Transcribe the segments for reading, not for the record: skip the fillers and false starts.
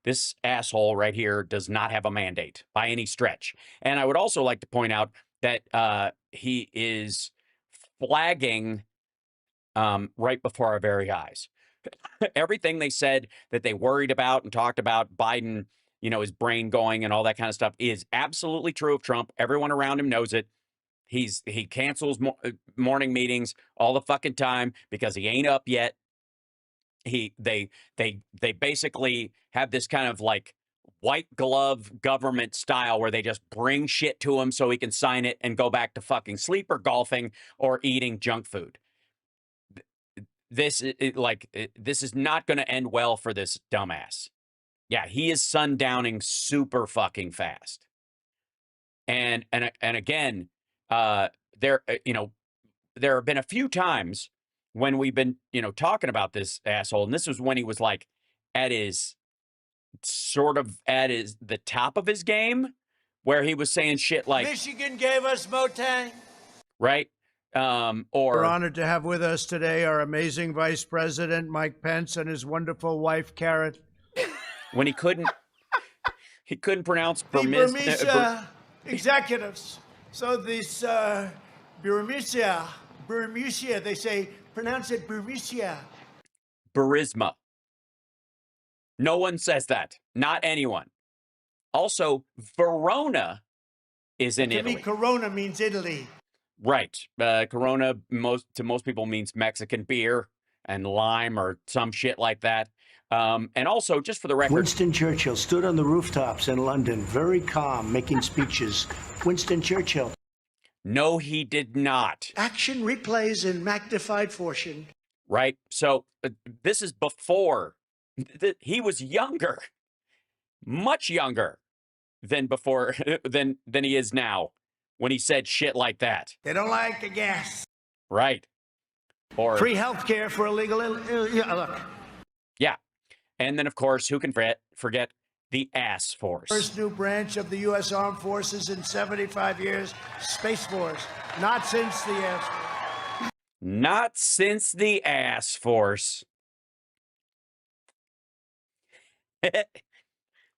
This asshole right here does not have a mandate by any stretch. And I would also like to point out that he is flagging right before our very eyes. Everything they said that they worried about and talked about Biden, his brain going and all that kind of stuff is absolutely true of Trump. Everyone around him knows it. He cancels morning meetings all the fucking time because he ain't up yet. They basically have this kind of like white glove government style where they just bring shit to him so he can sign it and go back to fucking sleep or golfing or eating junk food. This is not going to end well for this dumbass. Yeah, he is sundowning super fucking fast. And again, there have been a few times when we've been, talking about this asshole, and this was when he was like at the top of his game, where he was saying shit like Michigan gave us Motang. Right. We're honored to have with us today our amazing Vice President Mike Pence and his wonderful wife Carrot. When he couldn't pronounce the executives. So this Burmisia, they say pronounce it Burmisia. Burisma. No one says that. Not anyone. Also, Verona is in Italy. To me, Corona means Italy. Right. Corona to most people means Mexican beer and lime or some shit like that. And also, just for the record, Winston Churchill stood on the rooftops in London, very calm, making speeches. Winston Churchill. No, he did not. Action replays in magnified fortune. Right. So this is before he was younger, much younger than before than he is now. When he said shit like that. They don't like the gas. Right. Or free health care for illegal. Look. Yeah. And then, of course, who can forget the ass force? First new branch of the U.S. Armed Forces in 75 years, Space Force. Not since the ass force. Not since the ass force.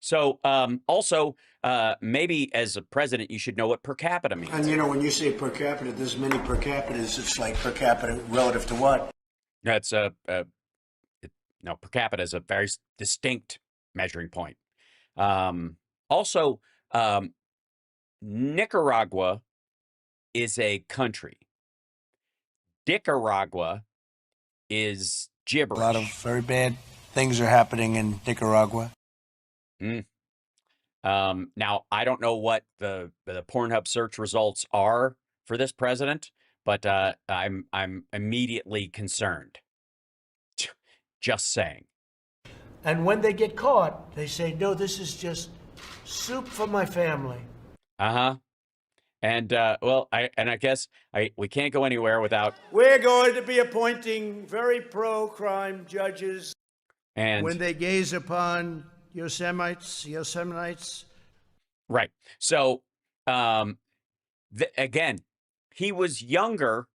So, also, maybe as a president, you should know what per capita means. And, when you say per capita, there's many per capitas. It's like per capita relative to what? That's per capita is a very distinct measuring point. Also, Nicaragua is a country. Nicaragua is gibberish. A lot of very bad things are happening in Nicaragua. Now, I don't know what the Pornhub search results are for this president, but I'm immediately concerned. Just saying. And when they get caught, they say, "No, this is just soup for my family." And I guess we can't go anywhere without. We're going to be appointing very pro-crime judges. And when they gaze upon Yosemite. Right. So, again, he was younger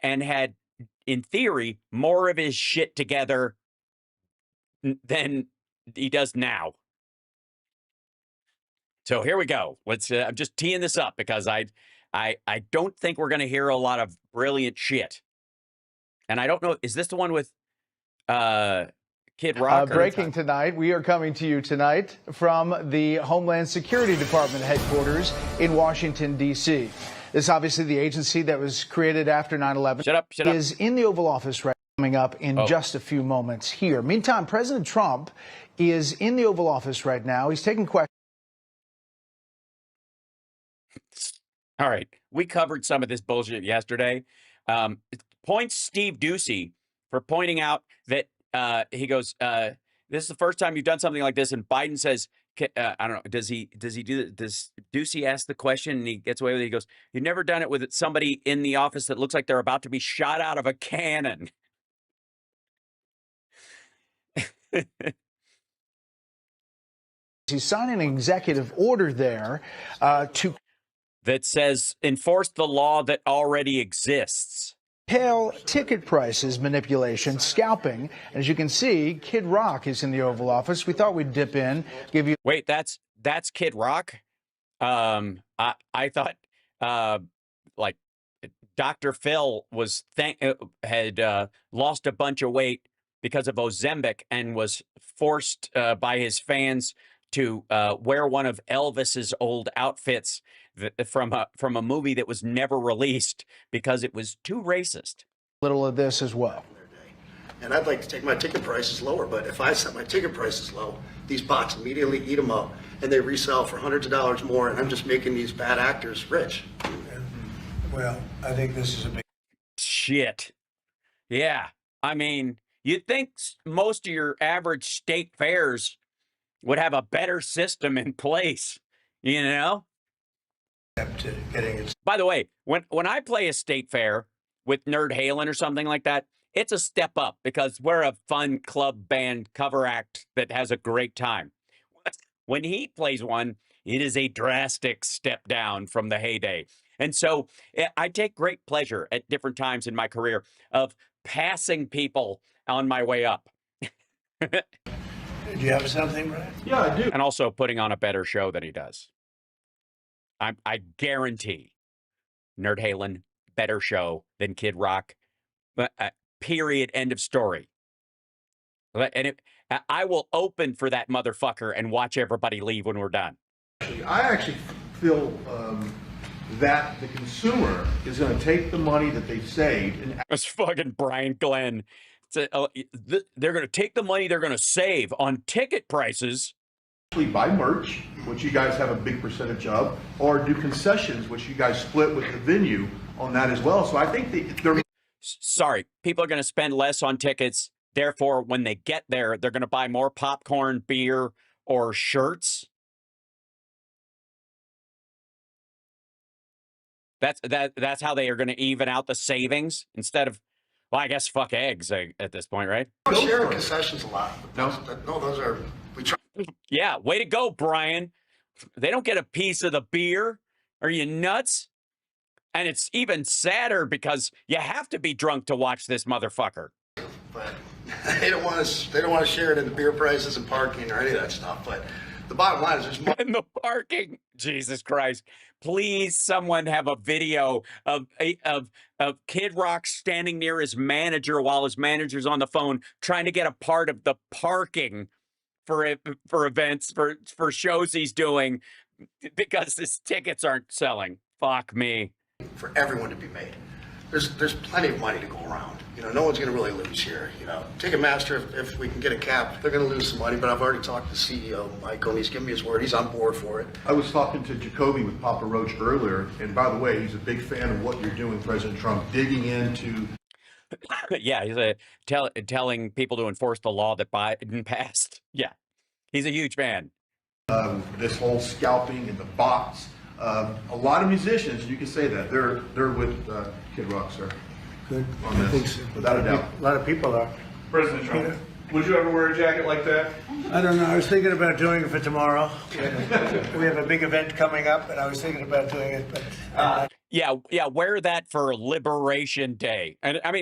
and had, in theory, more of his shit together than he does now. So here we go. I'm just teeing this up because I don't think we're going to hear a lot of brilliant shit. And I don't know, is this the one with Kid Rock? Breaking tonight, we are coming to you tonight from the Homeland Security Department headquarters in Washington, D.C. This is obviously the agency that was created after 9/11. Shut up. Is in the Oval Office right now, coming up in just a few moments here. Meantime, President Trump is in the Oval Office right now. He's taking questions. All right. We covered some of this bullshit yesterday. Points Steve Ducey for pointing out that he goes, this is the first time you've done something like this. And Biden says, I don't know, does Ducey ask the question and he gets away with it? He goes, you've never done it with somebody in the office that looks like they're about to be shot out of a cannon. He's signing an executive order there that says enforce the law that already exists. Hail ticket prices manipulation, scalping. As you can see, Kid Rock is in the Oval Office. We thought we'd dip in, give you. Wait, that's Kid Rock? I thought like Dr. Phil was had lost a bunch of weight because of Ozempic and was forced by his fans to wear one of Elvis's old outfits from a movie that was never released because it was too racist. Little of this as well. And I'd like to take my ticket prices lower, but if I set my ticket prices low, these bots immediately eat them up and they resell for hundreds of dollars more, and I'm just making these bad actors rich. Well, I think this is a big Shit. Yeah. I mean, you'd think most of your average state fairs would have a better system in place, you know? step to getting it. By the way, when I play a state fair with Nerd Halen or something like that, it's a step up because we're a fun club band cover act that has a great time. When he plays one, it is a drastic step down from the heyday. And so I take great pleasure at different times in my career of passing people on my way up. Do you have something, Brian? Yeah, I do. And also putting on a better show than he does. I guarantee Nerd Halen, better show than Kid Rock. Period. End of story. And I will open for that motherfucker and watch everybody leave when we're done. I actually feel that the consumer is going to take the money that they've saved and That's fucking Brian Glenn. They're going to take the money they're going to save on ticket prices. actually buy merch, which you guys have a big percentage of, or do concessions, which you guys split with the venue on that as well. So I think they're Sorry, people are going to spend less on tickets. Therefore, when they get there, they're going to buy more popcorn, beer, or shirts. That's how they are going to even out the savings instead of, well, I guess fuck eggs at this point, right? We share concessions a lot. No, those are, we try. Yeah, way to go, Brian. They don't get a piece of the beer. Are you nuts? And it's even sadder because you have to be drunk to watch this motherfucker. But they don't want to share it in the beer prices and parking or any of that stuff. But the bottom line is there's more. And the parking, Jesus Christ! Please, someone have a video of Kid Rock standing near his manager while his manager's on the phone trying to get a part of the parking for events for shows he's doing because his tickets aren't selling. Fuck me. For everyone to be made. There's plenty of money to go around. You know, no one's going to really lose here. You know, Ticketmaster, if we can get a cap, they're going to lose some money. But I've already talked to CEO Michael, and he's given me his word. He's on board for it. I was talking to Jacoby with Papa Roach earlier, and by the way, he's a big fan of what you're doing, President Trump, digging into. Yeah, he's telling people to enforce the law that Biden passed. Yeah, he's a huge fan. This whole scalping and the bots. A lot of musicians, you can say that they're with Kid Rock, sir. Good. On this, I think so. without a doubt. A lot of people are. President Trump, would you ever wear a jacket like that? I don't know. I was thinking about doing it for tomorrow. We have a big event coming up, and I was thinking about doing it, but Yeah, wear that for Liberation Day. And I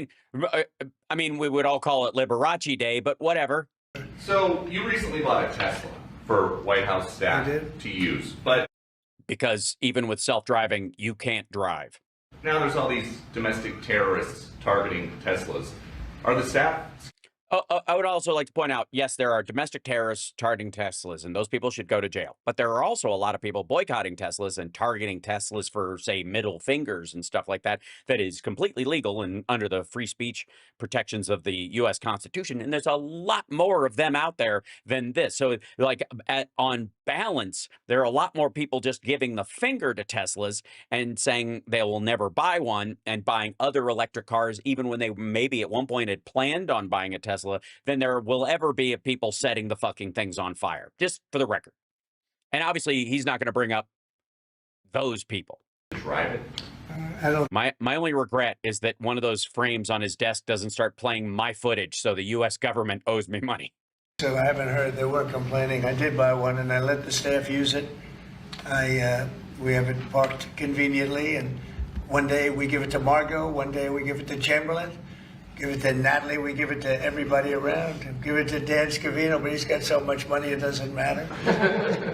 mean, we would all call it Liberace Day, but whatever. So you recently bought a Tesla for White House staff I did. to use, but Because even with self-driving, you can't drive. now there's all these domestic terrorists targeting Teslas. Are the staff? I would also like to point out, yes, there are domestic terrorists targeting Teslas, and those people should go to jail. But there are also a lot of people boycotting Teslas and targeting Teslas for, say, middle fingers and stuff like that. That is completely legal and under the free speech protections of the U.S. Constitution. And there's a lot more of them out there than this. So, like, on balance, there are a lot more people just giving the finger to Teslas and saying they will never buy one and buying other electric cars, even when they maybe at one point had planned on buying a Tesla, than there will ever be of people setting the fucking things on fire, just for the record. And obviously, he's not going to bring up those people. Drive it. I don't. My only regret is that one of those frames on his desk doesn't start playing my footage, so the U.S. government owes me money. So I haven't heard. They were complaining. I did buy one, and I let the staff use it. We have it parked conveniently, and One day we give it to Margot, one day we give it to Chamberlain, give it to Natalie, we give it to everybody around, give it to Dan Scavino, but he's got so much money it doesn't matter.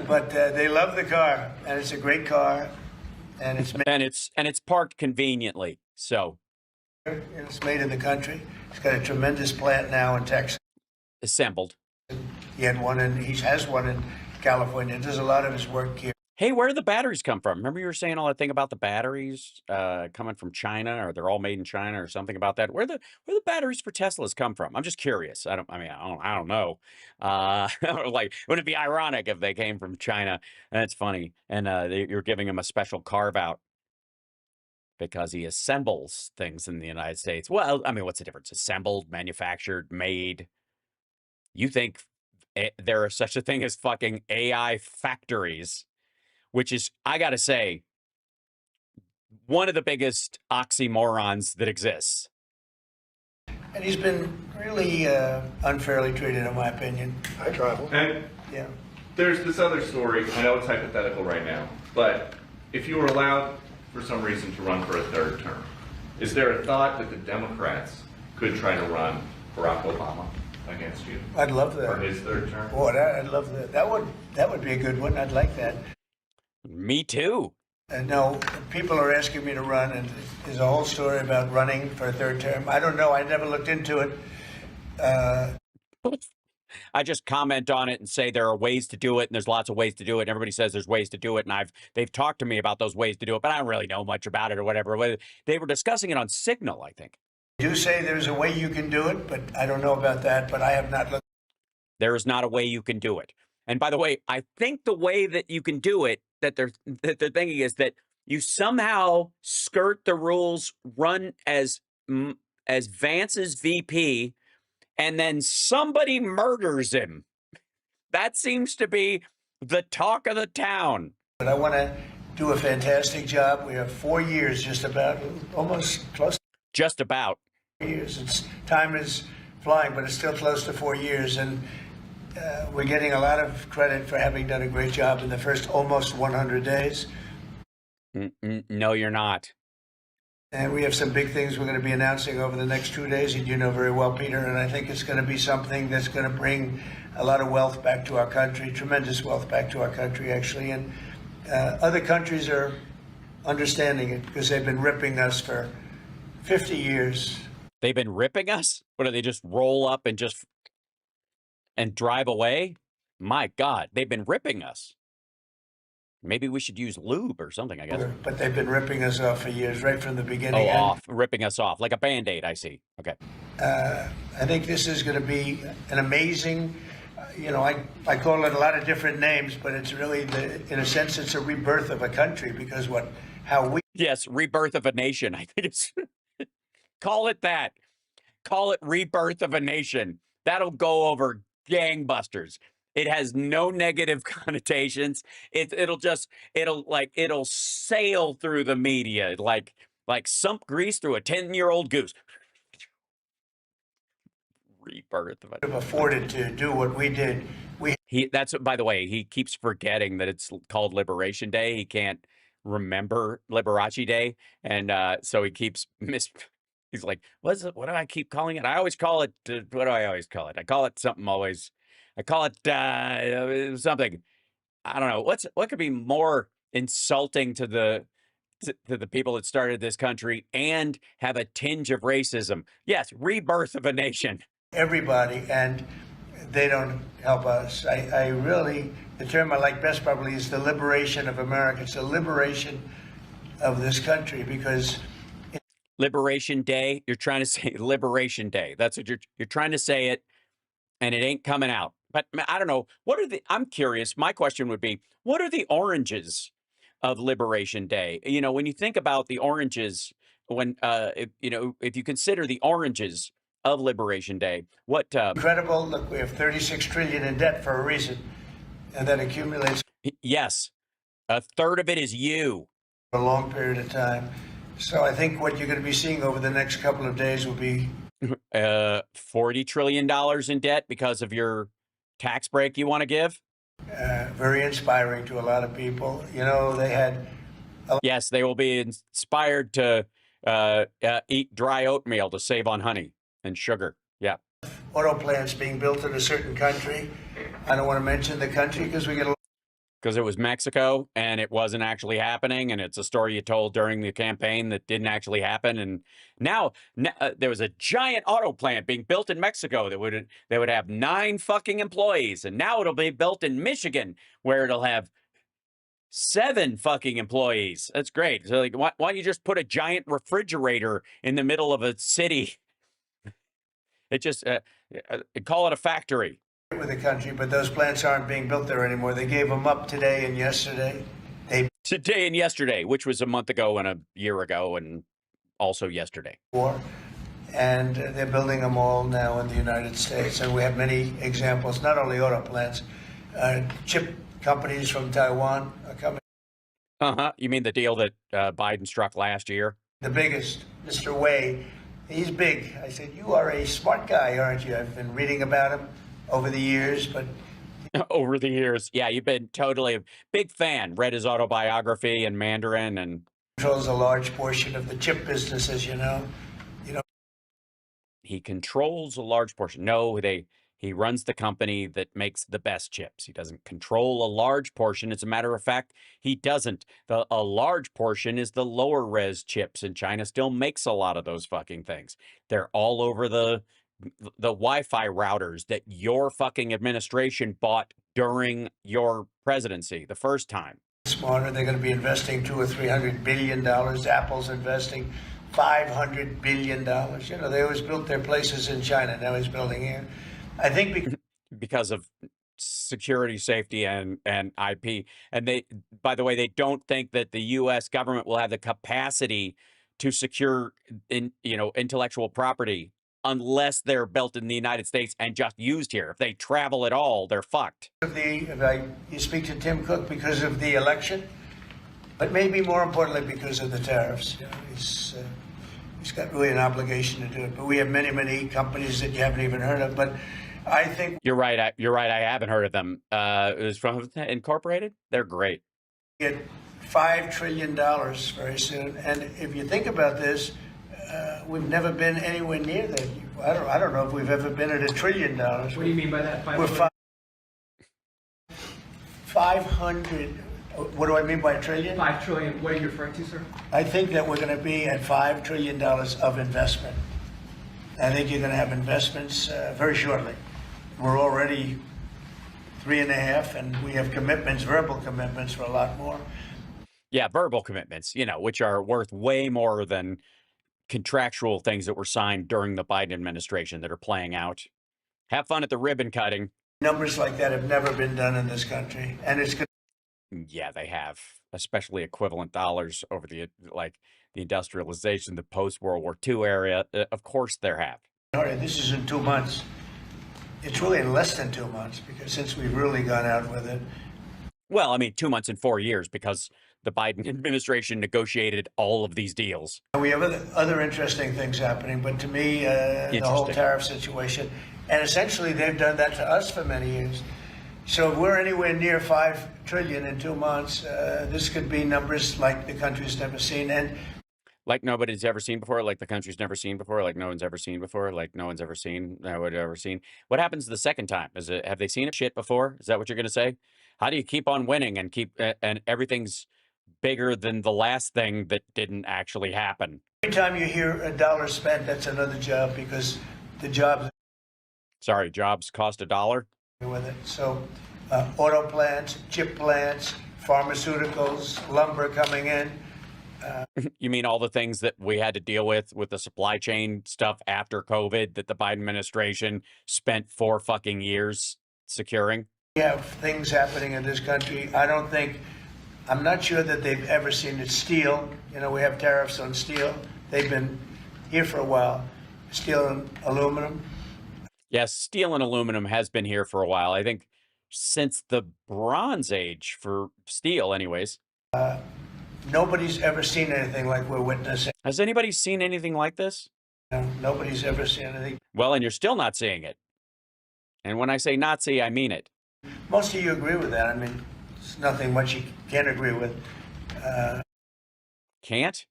But they love the car, and it's a great car, and it's parked conveniently. So it's made in the country. He's got a tremendous plant now in Texas. assembled. He has one in California. Does a lot of his work here. Hey, where do the batteries come from? Remember you were saying all that thing about the batteries coming from China, or they're all made in China, or something about that. Where the batteries for Teslas come from? I'm just curious. I don't know. Like, wouldn't it be ironic if they came from China? That's funny. And you're giving him a special carve out because he assembles things in the United States. Well, I mean, what's the difference? Assembled, manufactured, made. You think there is such a thing as fucking AI factories? Which is, I got to say, one of the biggest oxymorons that exists. And he's been really unfairly treated, in my opinion. I travel. And Yeah. there's this other story. I know it's hypothetical right now, but if you were allowed for some reason to run for a third term, is there a thought that the Democrats could try to run Barack Obama against you I'd love for that. his third term? Boy, I'd love that. That would be a good one. I'd like that. Me too. No, people are asking me to run, and there's a whole story about running for a third term. I don't know. I never looked into it. I just comment on it and say there are ways to do it, and there's lots of ways to do it. And everybody says there's ways to do it, and they've talked to me about those ways to do it, but I don't really know much about it or whatever. They were discussing it on Signal, I think. You say there's a way you can do it, but I don't know about that. But I have not looked. There is not a way you can do it. And by the way, I think the way that you can do it, that they're thinking, is that you somehow skirt the rules, run as Vance's VP, and then somebody murders him. That seems to be the talk of the town. But I want to do a fantastic job. We have 4 years, just about, almost close Just about. to 4 years. Time is flying, but it's still close to 4 years, and we're getting a lot of credit for having done a great job in the first almost 100 days. No, you're not. And we have some big things we're going to be announcing over the next 2 days, and you know very well, Peter, and I think it's going to be something that's going to bring a lot of wealth back to our country, tremendous wealth back to our country, actually. And other countries are understanding it because they've been ripping us for 50 years. They've been ripping us? What, do they just roll up and drive away? My God, they've been ripping us. Maybe we should use lube or something, I guess. But they've been ripping us off for years, right from the beginning. Ripping us off, like a Band-Aid, I see. Okay. I think this is going to be an amazing, I call it a lot of different names, but it's really, in a sense, it's a rebirth of a country because Yes, rebirth of a nation. I think it's, call it that. Call it rebirth of a nation. That'll go over gangbusters. It has no negative connotations. It'll sail through the media like sump grease through a 10-year-old goose. Rebirth of have afforded to do what we did. That's, by the way, he keeps forgetting that it's called Liberation Day. He can't remember Liberace Day, and so he keeps He's like, what do I keep calling it? I always call it. What do I always call it? I call it something always. I call it something. I don't know. What could be more insulting to the people that started this country and have a tinge of racism? Yes, rebirth of a nation. Everybody, and they don't help us. I really, the term I like best probably is the liberation of America. It's the liberation of this country because. Liberation Day. You're trying to say Liberation Day. That's what you're trying to say it, and it ain't coming out. But I don't know. I'm curious. My question would be, what are the oranges of Liberation Day? When you think about the oranges, if you consider the oranges of Liberation Day, what? Incredible. Look, we have 36 trillion in debt for a reason, and that accumulates. Yes, a third of it is you. For a long period of time. So I think what you're going to be seeing over the next couple of days will be $40 trillion in debt because of your tax break you want to give. Very inspiring to a lot of people. They had Yes, they will be inspired to eat dry oatmeal to save on honey and sugar. Yeah. Auto plants being built in a certain country. I don't want to mention the country because we get a Because it was Mexico and it wasn't actually happening, and it's a story you told during the campaign that didn't actually happen. And now there was a giant auto plant being built in Mexico that would have 9 fucking employees, and now it'll be built in Michigan where it'll have 7 fucking employees. That's great. So, like, why don't you just put a giant refrigerator in the middle of a city? It just call it a factory. with the country, but those plants aren't being built there anymore. They gave them up today and yesterday. Today and yesterday, which was a month ago and a year ago, and also yesterday. And they're building them all now in the United States. And we have many examples, not only auto plants, chip companies from Taiwan are coming. You mean the deal that Biden struck last year? The biggest, Mr. Wei, he's big. I said, you are a smart guy, aren't you? I've been reading about him over the years, but over the years, yeah, you've been totally a big fan. Read his autobiography in Mandarin, and controls a large portion of the chip business, as you know. He controls a large portion. No, he runs the company that makes the best chips. He doesn't control a large portion. As a matter of fact, he doesn't. A large portion is the lower res chips, and China still makes a lot of those fucking things. They're all over the Wi-Fi routers that your fucking administration bought during your presidency the first time. Smarter, they're going to be investing $200 or $300 billion. Apple's investing $500 billion. You know, they always built their places in China. Now he's building here. I think because of security, safety, and IP. And they, by the way, they don't think that the U.S. government will have the capacity to secure intellectual property unless they're built in the United States and just used here. If they travel at all, they're fucked. You speak to Tim Cook because of the election, but maybe more importantly because of the tariffs. You know, he's got really an obligation to do it. But we have many, many companies that you haven't even heard of. But I think you're right. I haven't heard of them. It was from Incorporated. They're great. Get $5 trillion very soon. And if you think about this, we've never been anywhere near that. I don't know if we've ever been at $1 trillion. What do you mean by that? We're 500. What do I mean by a trillion? 5 trillion. What are you referring to, sir? I think that we're going to be at $5 trillion of investment. I think you're going to have investments very shortly. We're already 3.5, and we have commitments, verbal commitments for a lot more. Yeah, verbal commitments, which are worth way more than contractual things that were signed during the Biden administration that are playing out. Have fun at the ribbon cutting. Numbers like that have never been done in this country, and it's good. Yeah, they have, especially equivalent dollars over the industrialization, the post-World War II area. Of course there have. This is in 2 months. It's really in less than 2 months, because since we've really gone out with it. Well, I mean, 2 months and 4 years, because the Biden administration negotiated all of these deals. We have other interesting things happening, but to me, the whole tariff situation, and essentially they've done that to us for many years. So if we're anywhere near $5 trillion in 2 months, this could be numbers like the country's never seen. And like nobody's ever seen before, like the country's never seen before, like no one's ever seen before, like no one's ever seen, no one ever seen. What happens the second time? Have they seen it shit before? Is that what you're going to say? How do you keep on winning and everything's bigger than the last thing that didn't actually happen? Every time you hear a dollar spent, that's another job, because the jobs. Sorry, jobs cost $1? With it. So auto plants, chip plants, pharmaceuticals, lumber coming in. You mean all the things that we had to deal with the supply chain stuff after COVID that the Biden administration spent 4 fucking years securing? We have things happening in this country. I'm not sure that they've ever seen it. Steel, we have tariffs on steel. They've been here for a while. Steel and aluminum. Yes, steel and aluminum has been here for a while. I think since the Bronze Age for steel anyways. Nobody's ever seen anything like we're witnessing. Has anybody seen anything like this? No, nobody's ever seen anything. Well, and you're still not seeing it. And when I say not see, I mean it. Most of you agree with that. I mean, it's nothing much you can't agree with. Can't?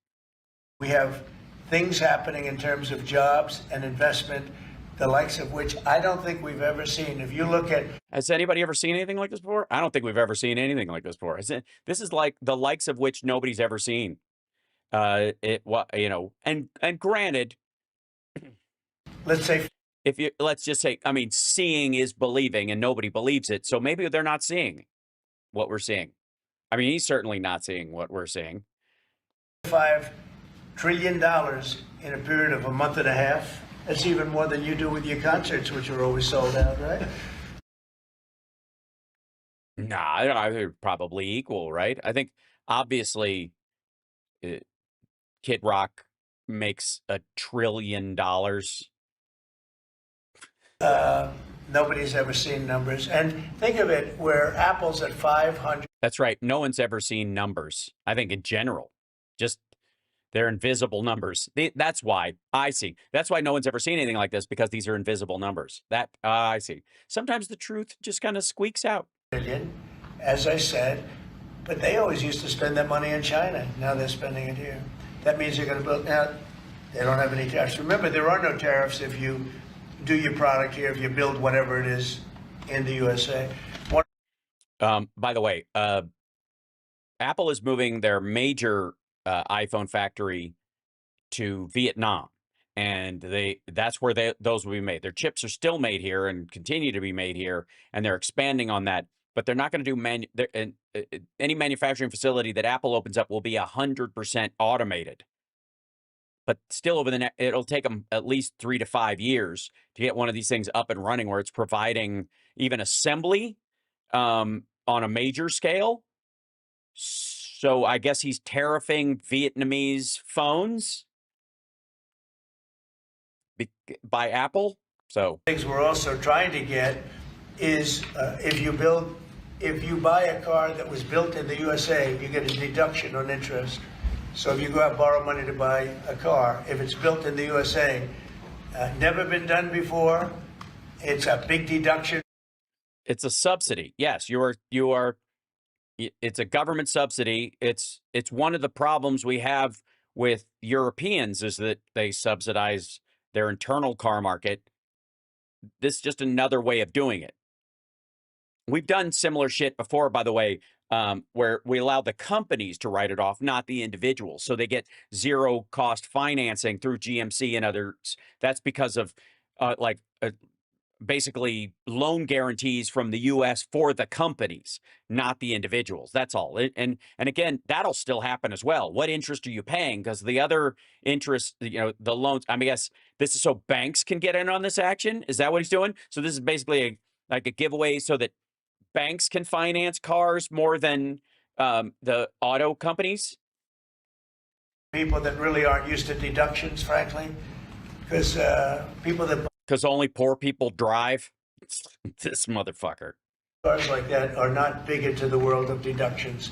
We have things happening in terms of jobs and investment, the likes of which I don't think we've ever seen. If you look at Has anybody ever seen anything like this before? I don't think we've ever seen anything like this before. This is like the likes of which nobody's ever seen. And granted, let's say let's just say, I mean, seeing is believing, and nobody believes it. So maybe they're not seeing what we're seeing. I mean, he's certainly not seeing what we're seeing. $5 trillion in a period of a month and a half. That's even more than you do with your concerts, which are always sold out, right? Nah, they're probably equal, right? I think obviously Kid Rock makes $1 trillion. Nobody's ever seen numbers. And think of it, where Apple's at 500. That's right. No one's ever seen numbers. I think in general, just they're invisible numbers. That's why I see. That's why no one's ever seen anything like this, because these are invisible numbers. That I see. Sometimes the truth just kind of squeaks out. Billion, as I said, but they always used to spend that money in China. Now they're spending it here. That means they're going to build. Now they don't have any tariffs. Remember, there are no tariffs if you do your product here, if you build whatever it is in the USA. By the way, Apple is moving their major iPhone factory to Vietnam, and that's where those will be made. Their chips are still made here and continue to be made here, and they're expanding on that. But they're not going to do any manufacturing facility that Apple opens up will be 100% automated. But still, it'll take them at least 3 to 5 years to get one of these things up and running, where it's providing even assembly on a major scale. So I guess he's tariffing Vietnamese phones by Apple. So things we're also trying to get is if you buy a car that was built in the USA, you get a deduction on interest. So if you go out and borrow money to buy a car, if it's built in the USA, never been done before, it's a big deduction. It's a subsidy. Yes, you are. It's a government subsidy. It's one of the problems we have with Europeans is that they subsidize their internal car market. This is just another way of doing it. We've done similar shit before, by the way, where we allow the companies to write it off, not the individuals. So they get zero cost financing through GMC and others. That's because of basically loan guarantees from the U.S. for the companies, not the individuals. That's all. And again, that'll still happen as well. What interest are you paying? Because the other interest, the loans, I mean, I guess this is so banks can get in on this action. Is that what he's doing? So this is basically a giveaway so that banks can finance cars more than the auto companies. People that really aren't used to deductions, frankly, because because only poor people drive. This motherfucker. Cars like that are not big into the world of deductions,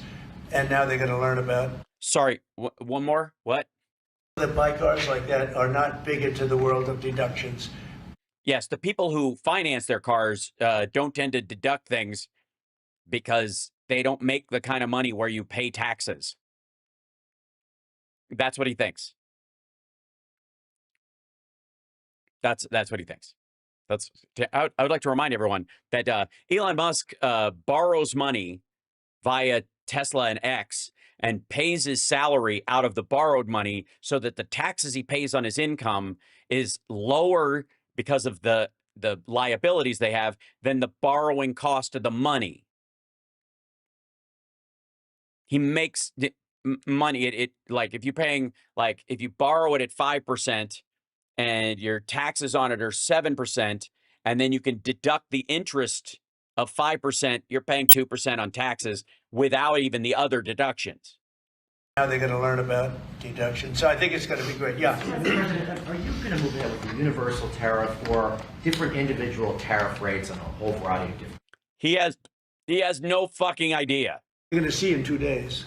and now they're going to learn about. Sorry, one more. What? That buy cars like that are not big into the world of deductions. Yes, the people who finance their cars don't tend to deduct things because they don't make the kind of money where you pay taxes. That's what he thinks. That's what he thinks. I would like to remind everyone that Elon Musk borrows money via Tesla and X and pays his salary out of the borrowed money so that the taxes he pays on his income is lower because of the liabilities they have than the borrowing cost of the money. He makes money. It like if you borrow it at 5%. And your taxes on it are 7%, and then you can deduct the interest of 5%, you're paying 2% on taxes without even the other deductions. Now they're going to learn about deduction. So I think it's going to be great. Yeah. Mr. President, are you going to move ahead with a universal tariff or different individual tariff rates on a whole variety of different? He has no fucking idea. You're going to see in 2 days,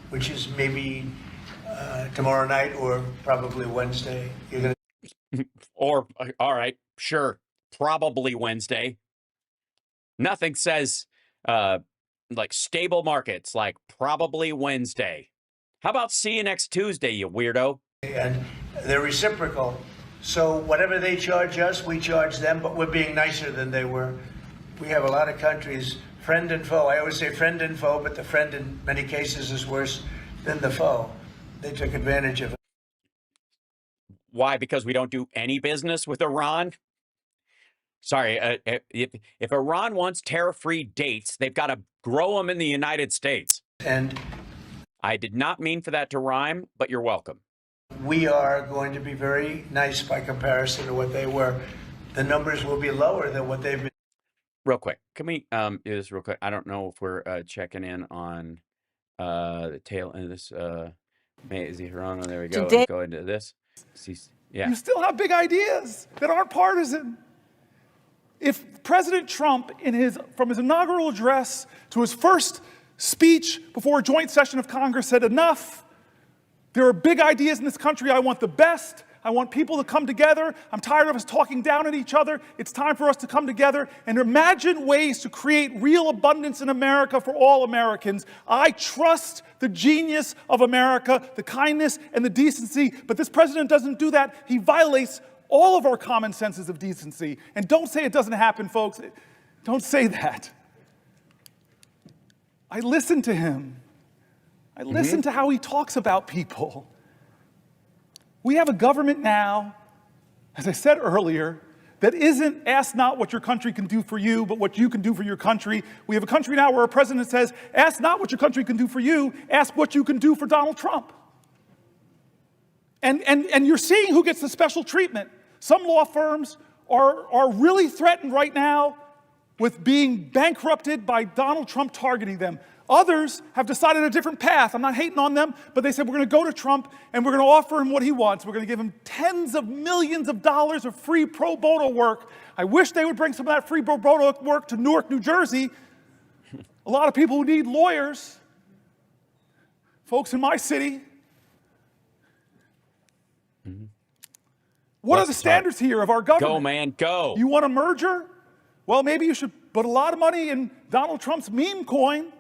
which is maybe tomorrow night or probably Wednesday. You're going to. Or, all right, sure, probably Wednesday. Nothing says like stable markets like probably Wednesday. How about see you next Tuesday, you weirdo? And they're reciprocal. So whatever they charge us, we charge them, but we're being nicer than they were. We have a lot of countries, friend and foe. I always say friend and foe, but the friend in many cases is worse than the foe. They took advantage of it. Why? Because we don't do any business with Iran? Sorry, if Iran wants tariff-free dates, they've got to grow them in the United States. And I did not mean for that to rhyme, but you're welcome. we are going to be very nice by comparison to what they were. The numbers will be lower than what they've been. Real quick, can we do this real quick? I don't know if we're checking in on the tail end of this. Is he wrong? Oh, there we go. Today- Let's go into this. Yeah. You still have big ideas that aren't partisan. If President Trump, from his inaugural address to his first speech before a joint session of Congress, said enough, there are big ideas in this country. I want the best. I want people to come together. I'm tired of us talking down at each other. It's time for us to come together and imagine ways to create real abundance in America for all Americans. I trust the genius of America, the kindness and the decency, but this president doesn't do that. He violates all of our common senses of decency. And don't say it doesn't happen, folks. Don't say that. I listen to him. I listen to how he talks about people. We have a government now, as I said earlier, that isn't ask not what your country can do for you, but what you can do for your country. We have a country now where a president says, ask not what your country can do for you, ask what you can do for Donald Trump. And you're seeing who gets the special treatment. Some law firms are really threatened right now with being bankrupted by Donald Trump targeting them. Others have decided a different path. I'm not hating on them, but they said we're going to go to Trump and we're going to offer him what he wants. We're going to give him tens of millions of dollars of free pro bono work. I wish they would bring some of that free pro bono work to Newark, New Jersey. A lot of people who need lawyers, folks in my city. What are the standards here of our government? Go, man, go. You want a merger? Well, maybe you should put a lot of money in Donald Trump's meme coin.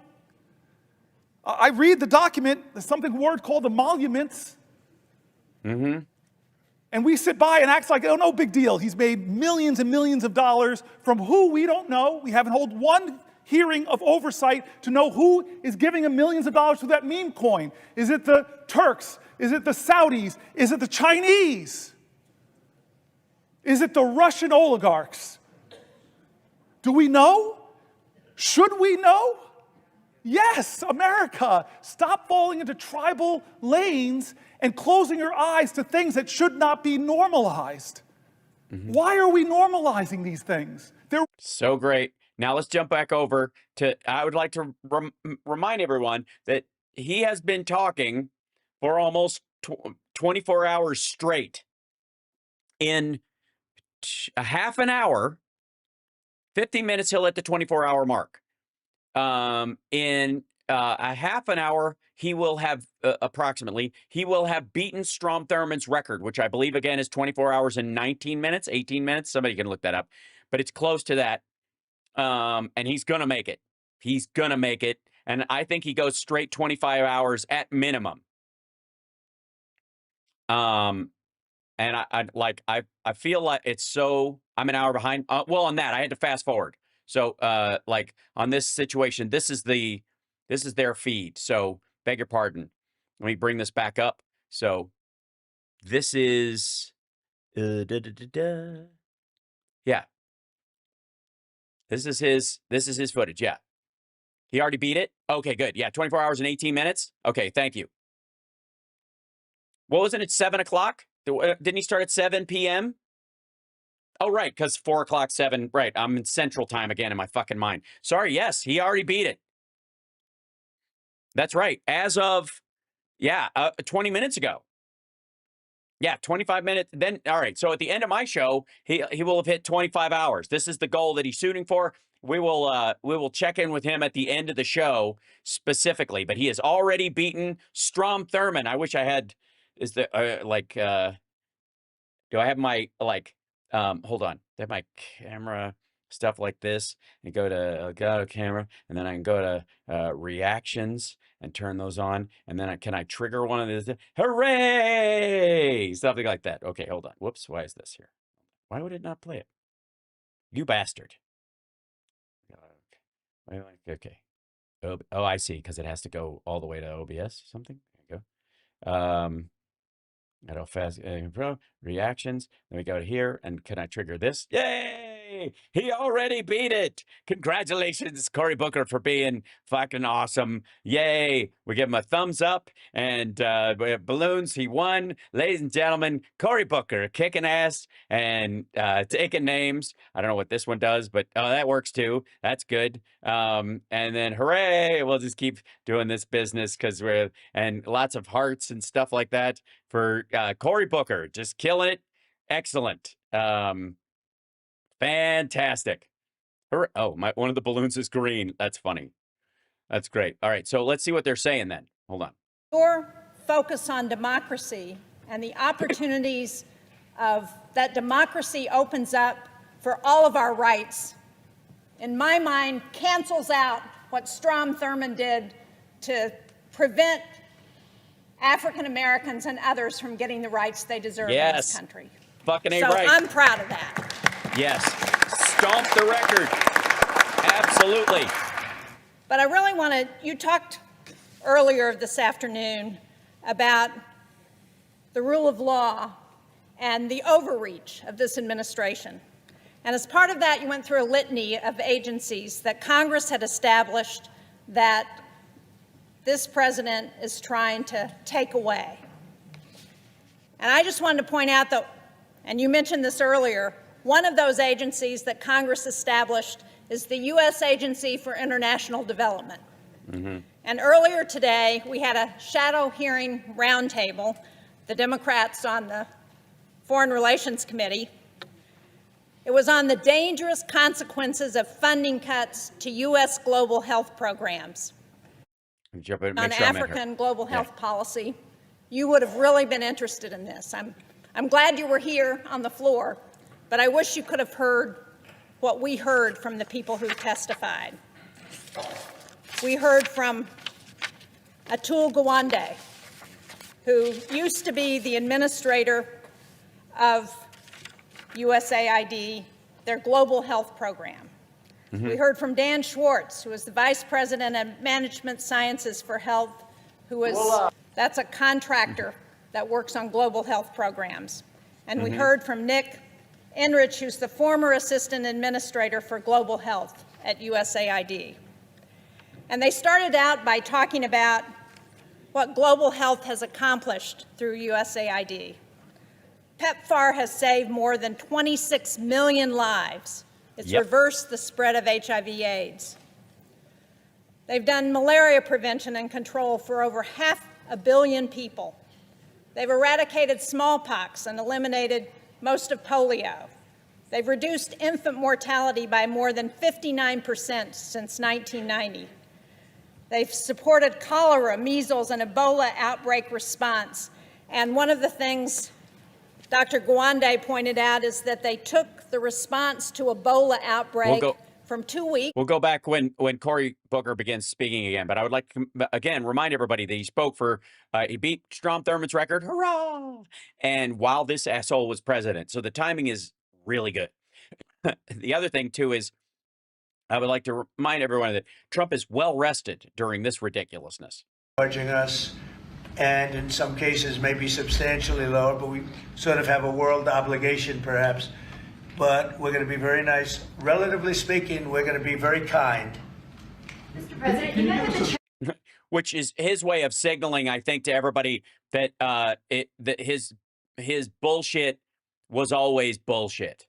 I read the document. There's something word called emoluments. And we sit by and act like, oh, no big deal. He's made millions and millions of dollars from who we don't know. We haven't held one hearing of oversight to know who is giving him millions of dollars to that meme coin. Is it the Turks? Is it the Saudis? Is it the Chinese? Is it the Russian oligarchs? Do we know? Should we know? Yes, America, stop falling into tribal lanes and closing your eyes to things that should not be normalized. Why are we normalizing these things? So great. Now let's jump back over to, I would like to remind everyone that he has been talking for almost 24 hours straight. In a half an hour, 50 minutes, he'll hit the 24-hour mark. In a half an hour, he will have approximately, he will have beaten Strom Thurmond's record, which I believe, again, is 24 hours and 19 minutes, 18 minutes. Somebody can look that up. But it's close to that. And he's going to make it. He's going to make it. And I think he goes straight 25 hours at minimum. And I feel like it's so, I'm an hour behind. Well, on that, I had to fast forward. So, like on this situation, this is their feed. So, beg your pardon. Let me bring this back up. So, this is, yeah. This is his footage. Yeah. He already beat it. Okay, good. Yeah. 24 hours and 18 minutes. Okay. Thank you. What was it at 7 o'clock? Didn't he start at 7 p.m.? Oh, right, because 4 o'clock, 7. Right, I'm in Central Time again in my fucking mind. Sorry, yes, he already beat it. That's right. As of, 20 minutes ago. Yeah, 25 minutes. Then, all right, so at the end of my show, he will have hit 25 hours. This is the goal that he's shooting for. We will check in with him at the end of the show specifically, but he has already beaten Strom Thurmond. I wish I had... Is there do I have my hold on? Do I have my camera? stuff like this and go to camera, and then I can go to reactions and turn those on, and then can I trigger one of these? Hooray! Something like that. Okay, hold on. Whoops, why is this here? Why would it not play it? You bastard. Okay. Oh, I see, because it has to go all the way to OBS or something. There you go. How fast reactions. Then we go to here, and can I trigger this? Yay! He already beat it. Congratulations, Cory Booker, for being fucking awesome. Yay! We give him a thumbs up, and we have balloons. He won, ladies and gentlemen. Cory Booker kicking ass and taking names. I don't know what this one does, but that works too. That's good. And then hooray! We'll just keep doing this business because and lots of hearts and stuff like that for Cory Booker, just killing it. Excellent. Fantastic. Oh, one of the balloons is green. That's funny. That's great. All right, so let's see what they're saying then. Hold on. Your focus on democracy and the opportunities that democracy opens up for all of our rights, in my mind, cancels out what Strom Thurmond did to prevent African Americans and others from getting the rights they deserve in this country. Fucking A so right. I'm proud of that. Yes. Stomp the record. Absolutely. But I really want to, you talked earlier this afternoon about the rule of law and the overreach of this administration. And as part of that, you went through a litany of agencies that Congress had established that this president is trying to take away. And I just wanted to point out that, and you mentioned this earlier, one of those agencies that Congress established is the U.S. Agency for International Development. Mm-hmm. And earlier today, we had a shadow hearing roundtable, the Democrats on the Foreign Relations Committee. It was on the dangerous consequences of funding cuts to U.S. global health programs. On African global health policy, you would have really been interested in this. I'm glad you were here on the floor, but I wish you could have heard what we heard from the people who testified. We heard from Atul Gawande, who used to be the administrator of USAID, their global health program. Mm-hmm. We heard from Dan Schwartz, who is the Vice President of Management Sciences for Health, that's a contractor that works on global health programs. And we heard from Nick Enrich, who's the former Assistant Administrator for Global Health at USAID. And they started out by talking about what global health has accomplished through USAID. PEPFAR has saved more than 26 million lives. It's reversed the spread of HIV/AIDS. They've done malaria prevention and control for over 500 million people. They've eradicated smallpox and eliminated most of polio. They've reduced infant mortality by more than 59% since 1990. They've supported cholera, measles, and Ebola outbreak response. And one of the things Dr. Gawande pointed out is that they took the response to Ebola outbreak from 2 weeks. We'll go back when Cory Booker begins speaking again, but I would like to, again, remind everybody that he spoke for, he beat Strom Thurmond's record, hurrah! And while this asshole was president. So the timing is really good. The other thing, too, is I would like to remind everyone that Trump is well rested during this ridiculousness. Charging us, and in some cases maybe substantially lower, but we sort of have a world obligation perhaps. But we're going to be very nice. Relatively speaking, we're going to be very kind. Mr. President, you mentioned the which is his way of signaling, I think, to everybody that that his bullshit was always bullshit.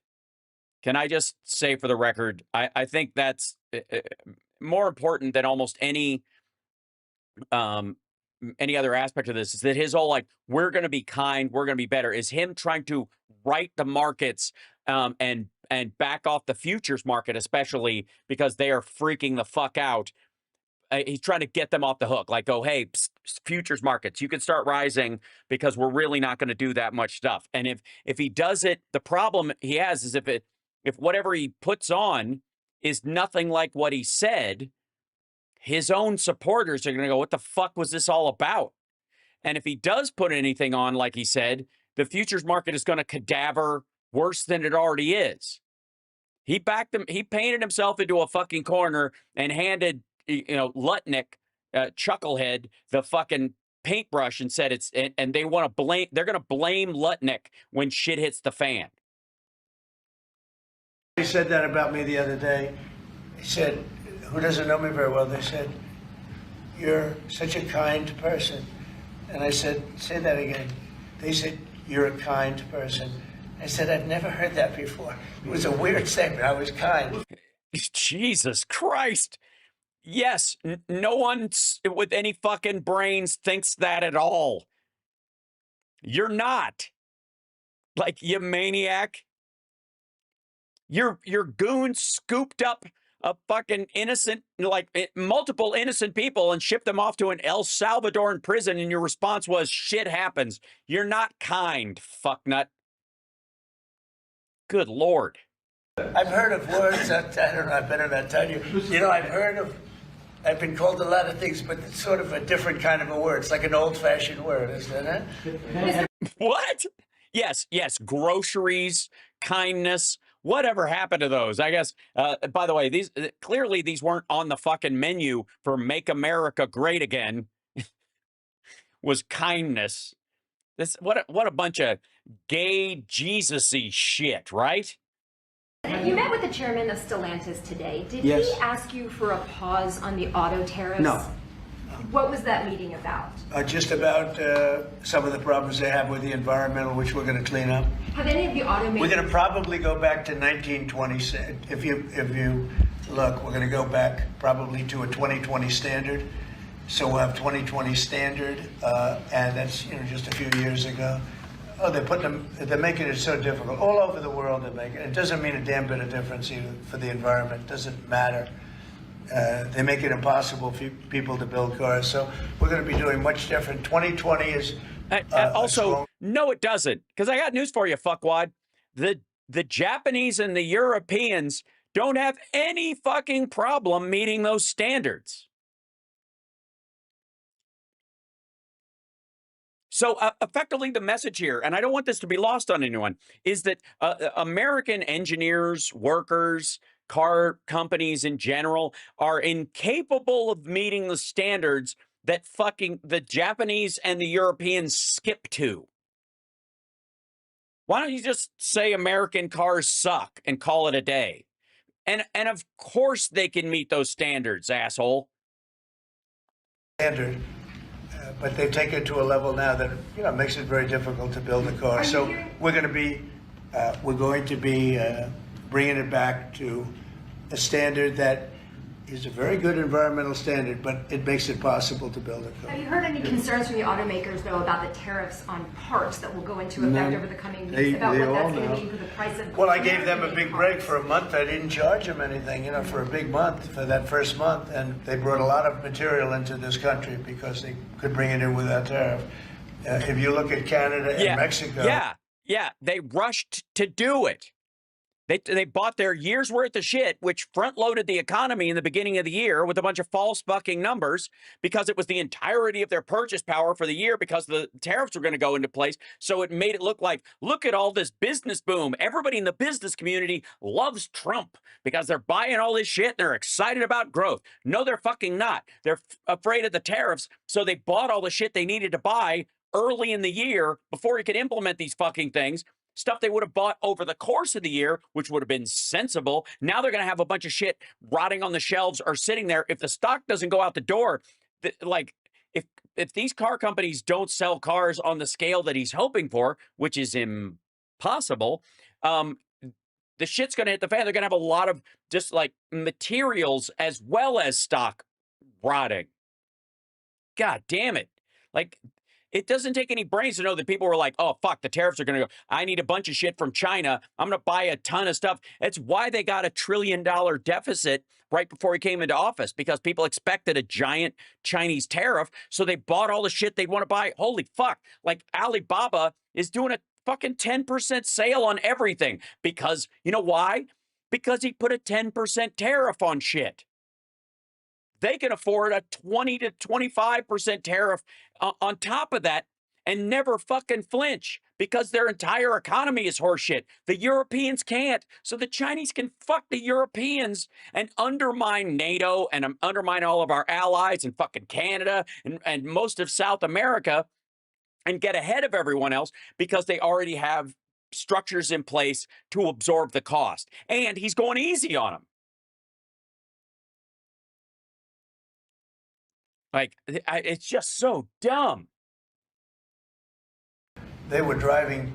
Can I just say for the record, I think that's more important than almost any other aspect of this, is that his whole, like, we're going to be kind, we're going to be better, is him trying to right the markets and back off the futures market, especially because they are freaking the fuck out. He's trying to get them off the hook, like, oh, hey, futures markets, you can start rising because we're really not going to do that much stuff. And if he does it, the problem he has is if whatever he puts on is nothing like what he said, his own supporters are going to go, what the fuck was this all about? And if he does put anything on like he said, the futures market is going to cadaver worse than it already is. He backed him. He painted himself into a fucking corner and handed, Lutnick, Chucklehead, the fucking paintbrush and said and they want to blame, they're going to blame Lutnick when shit hits the fan. They said that about me the other day. He said, who doesn't know me very well, they said, you're such a kind person. And I said, say that again. They said, you're a kind person. I said, I've never heard that before. It was a weird statement. I was kind. Jesus Christ. Yes, no one with any fucking brains thinks that at all. You're not. Like, you maniac. Your goon scooped up a fucking innocent, multiple innocent people and shipped them off to an El Salvadoran prison, and your response was, shit happens. You're not kind, fucknut. Good Lord. I've heard of words that, I don't know, I better not tell you. I've been called a lot of things, but it's sort of a different kind of a word. It's like an old-fashioned word, isn't it? What? Yes, groceries, kindness, whatever happened to those? I guess, by the way, these weren't on the fucking menu for Make America Great Again. Was kindness. What a bunch of gay Jesus-y shit, right? You met with the chairman of Stellantis today. Did Yes. he ask you for a pause on the auto tariffs? No. What was that meeting about? Just about some of the problems they have with the environmental, which we're going to clean up. Have any of the automakers... We're going to probably go back to 1920. If you look, we're going to go back probably to a 2020 standard. So we'll have 2020 standard, and that's just a few years ago. Oh, they're making it so difficult. All over the world they're making it. It doesn't mean a damn bit of difference even for the environment. It doesn't matter. They make it impossible for people to build cars. So we're going to be doing much different. 2020 is also, no, it doesn't. Because I got news for you, fuckwad. The Japanese and the Europeans don't have any fucking problem meeting those standards. So effectively, the message here, and I don't want this to be lost on anyone, is that American engineers, workers, car companies in general are incapable of meeting the standards that fucking the Japanese and the Europeans skip to. Why don't you just say American cars suck and call it a day? And of course they can meet those standards, asshole. Standard. But they take it to a level now that makes it very difficult to build a car. So we're going to be bringing it back to a standard that is a very good environmental standard, but it makes it possible to build a car. Have you heard any concerns from the automakers, though, about the tariffs on parts that will go into effect over the coming weeks, about what that's going to mean for the price of... Well, I gave them a big break for a month. I didn't charge them anything, for a big month, for that first month. And they brought a lot of material into this country because they could bring it in without tariff. If you look at Canada and Mexico... Yeah, they rushed to do it. They bought their year's worth of shit, which front-loaded the economy in the beginning of the year with a bunch of false fucking numbers because it was the entirety of their purchase power for the year because the tariffs were going to go into place. So it made it look like, look at all this business boom. Everybody in the business community loves Trump because they're buying all this shit and they're excited about growth. No, they're fucking not. They're afraid of the tariffs, so they bought all the shit they needed to buy early in the year before he could implement these fucking things. Stuff they would have bought over the course of the year, which would have been sensible. Now they're going to have a bunch of shit rotting on the shelves or sitting there. If the stock doesn't go out the door, if these car companies don't sell cars on the scale that he's hoping for, which is impossible, the shit's going to hit the fan. They're going to have a lot of just materials as well as stock rotting. God damn it. It doesn't take any brains to know that people were like, oh, fuck, the tariffs are going to go. I need a bunch of shit from China. I'm going to buy a ton of stuff. That's why they got $1 trillion deficit right before he came into office, because people expected a giant Chinese tariff. So they bought all the shit they'd want to buy. Holy fuck. Alibaba is doing a fucking 10% sale on everything. Because, you know why? Because he put a 10% tariff on shit. They can afford a 20 to 25% tariff on top of that and never fucking flinch because their entire economy is horseshit. The Europeans can't. So the Chinese can fuck the Europeans and undermine NATO and undermine all of our allies and fucking Canada and most of South America and get ahead of everyone else because they already have structures in place to absorb the cost. And he's going easy on them. Like, it's just so dumb. They were driving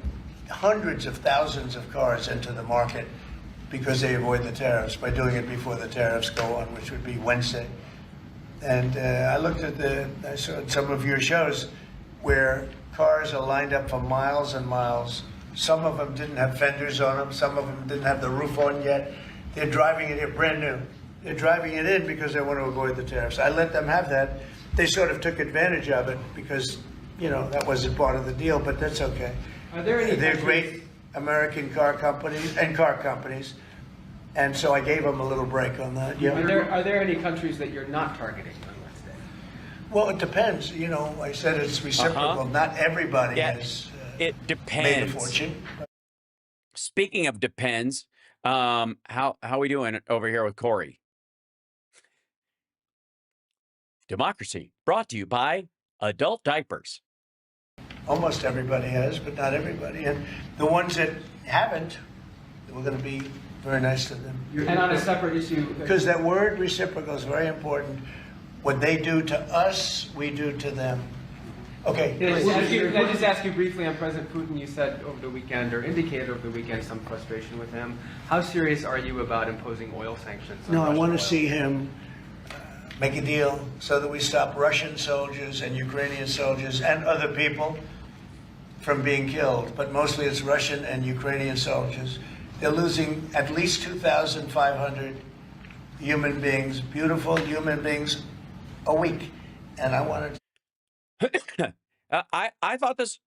hundreds of thousands of cars into the market because they avoid the tariffs by doing it before the tariffs go on, which would be Wednesday. And I looked at I saw some of your shows where cars are lined up for miles and miles. Some of them didn't have fenders on them. Some of them didn't have the roof on yet. They're driving it in brand new. They're driving it in because they want to avoid the tariffs. I let them have that. They sort of took advantage of it because, you know, that wasn't part of the deal, but that's okay. Are there any They're great American car companies, and so I gave them a little break on that. Yeah. Are there any countries that you're not targeting on Wednesday? Well, it depends. You know, I said it's reciprocal. Not everybody has it depends. made a fortune. Speaking of depends, how we doing over here with Corey? Democracy brought to you by adult diapers. Almost everybody has, but not everybody. And the ones that haven't, we're going to be very nice to them. And on a separate issue, because that word reciprocal is very important. What they do to us, we do to them. Okay. Can I just ask you briefly on President Putin? You said over the weekend, or indicated over the weekend, some frustration with him. How serious are you about imposing oil sanctions on No, I want to oil? see him make a deal so that we stop Russian soldiers and Ukrainian soldiers and other people from being killed. But mostly it's Russian and Ukrainian soldiers. They're losing at least 2,500 human beings, beautiful human beings, a week. And I wanted I thought there's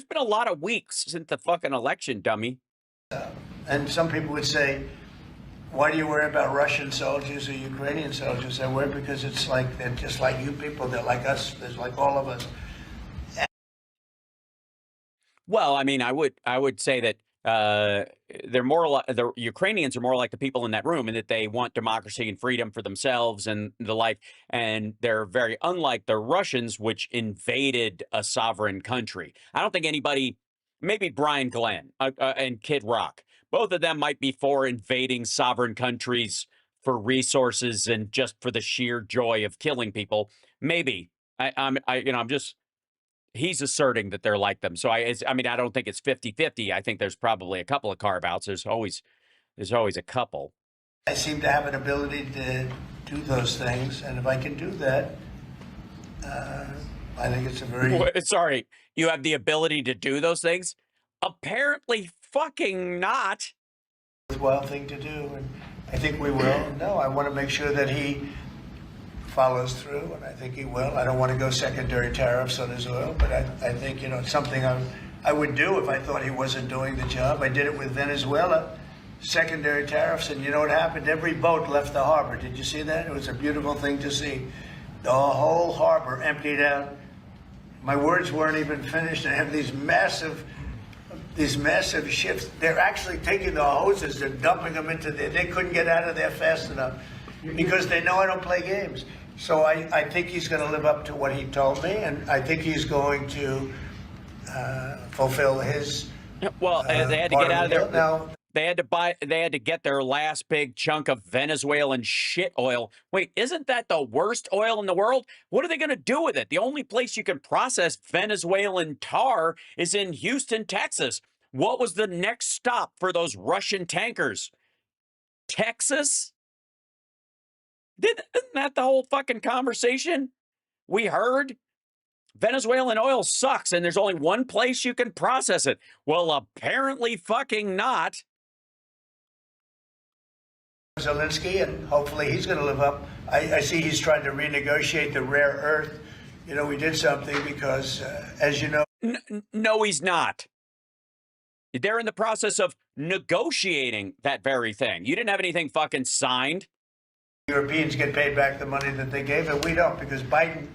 been a lot of weeks since the fucking election, dummy. And some people would say, why do you worry about Russian soldiers or Ukrainian soldiers? I worry because it's like they're just like you people. They're like us. They're like all of us. Well, I mean, I would say that they're more like the Ukrainians are more like the people in that room, in that they want democracy and freedom for themselves and the like, and they're very unlike the Russians, which invaded a sovereign country. I don't think anybody, maybe Brian Glenn and Kid Rock, both of them might be for invading sovereign countries for resources and just for the sheer joy of killing people. Maybe he's asserting that they're like them. So I mean, I don't think it's 50-50. I think there's probably a couple of carve outs. There's always a couple. I seem to have an ability to do those things. And if I can do that, I think it's a very... Sorry, you have the ability to do those things? Apparently fucking not. Worthwhile thing to do, and I think we will. No, I want to make sure that he follows through, and I think he will. I don't want to go secondary tariffs on his oil, but I think, it's something I would do if I thought he wasn't doing the job. I did it with Venezuela, secondary tariffs, and you know what happened? Every boat left the harbor. Did you see that? It was a beautiful thing to see. The whole harbor emptied out. My words weren't even finished. I have these massive ships. They're actually taking the hoses and dumping them into there. They couldn't get out of there fast enough because they know I don't play games. So I think he's going to live up to what he told me, and I think he's going to fulfill his. Well, they had to get out of there. Now, they had to get their last big chunk of Venezuelan shit oil. Wait, isn't that the worst oil in the world? What are they going to do with it? The only place you can process Venezuelan tar is in Houston, Texas. What was the next stop for those Russian tankers? Texas? Isn't that the whole fucking conversation we heard? Venezuelan oil sucks and there's only one place you can process it. Well, apparently fucking not. Zelensky, and hopefully he's going to live up. I see he's trying to renegotiate the rare earth. We did something because, as you know... No, he's not. They're in the process of negotiating that very thing. You didn't have anything fucking signed. Europeans get paid back the money that they gave, and we don't, because Biden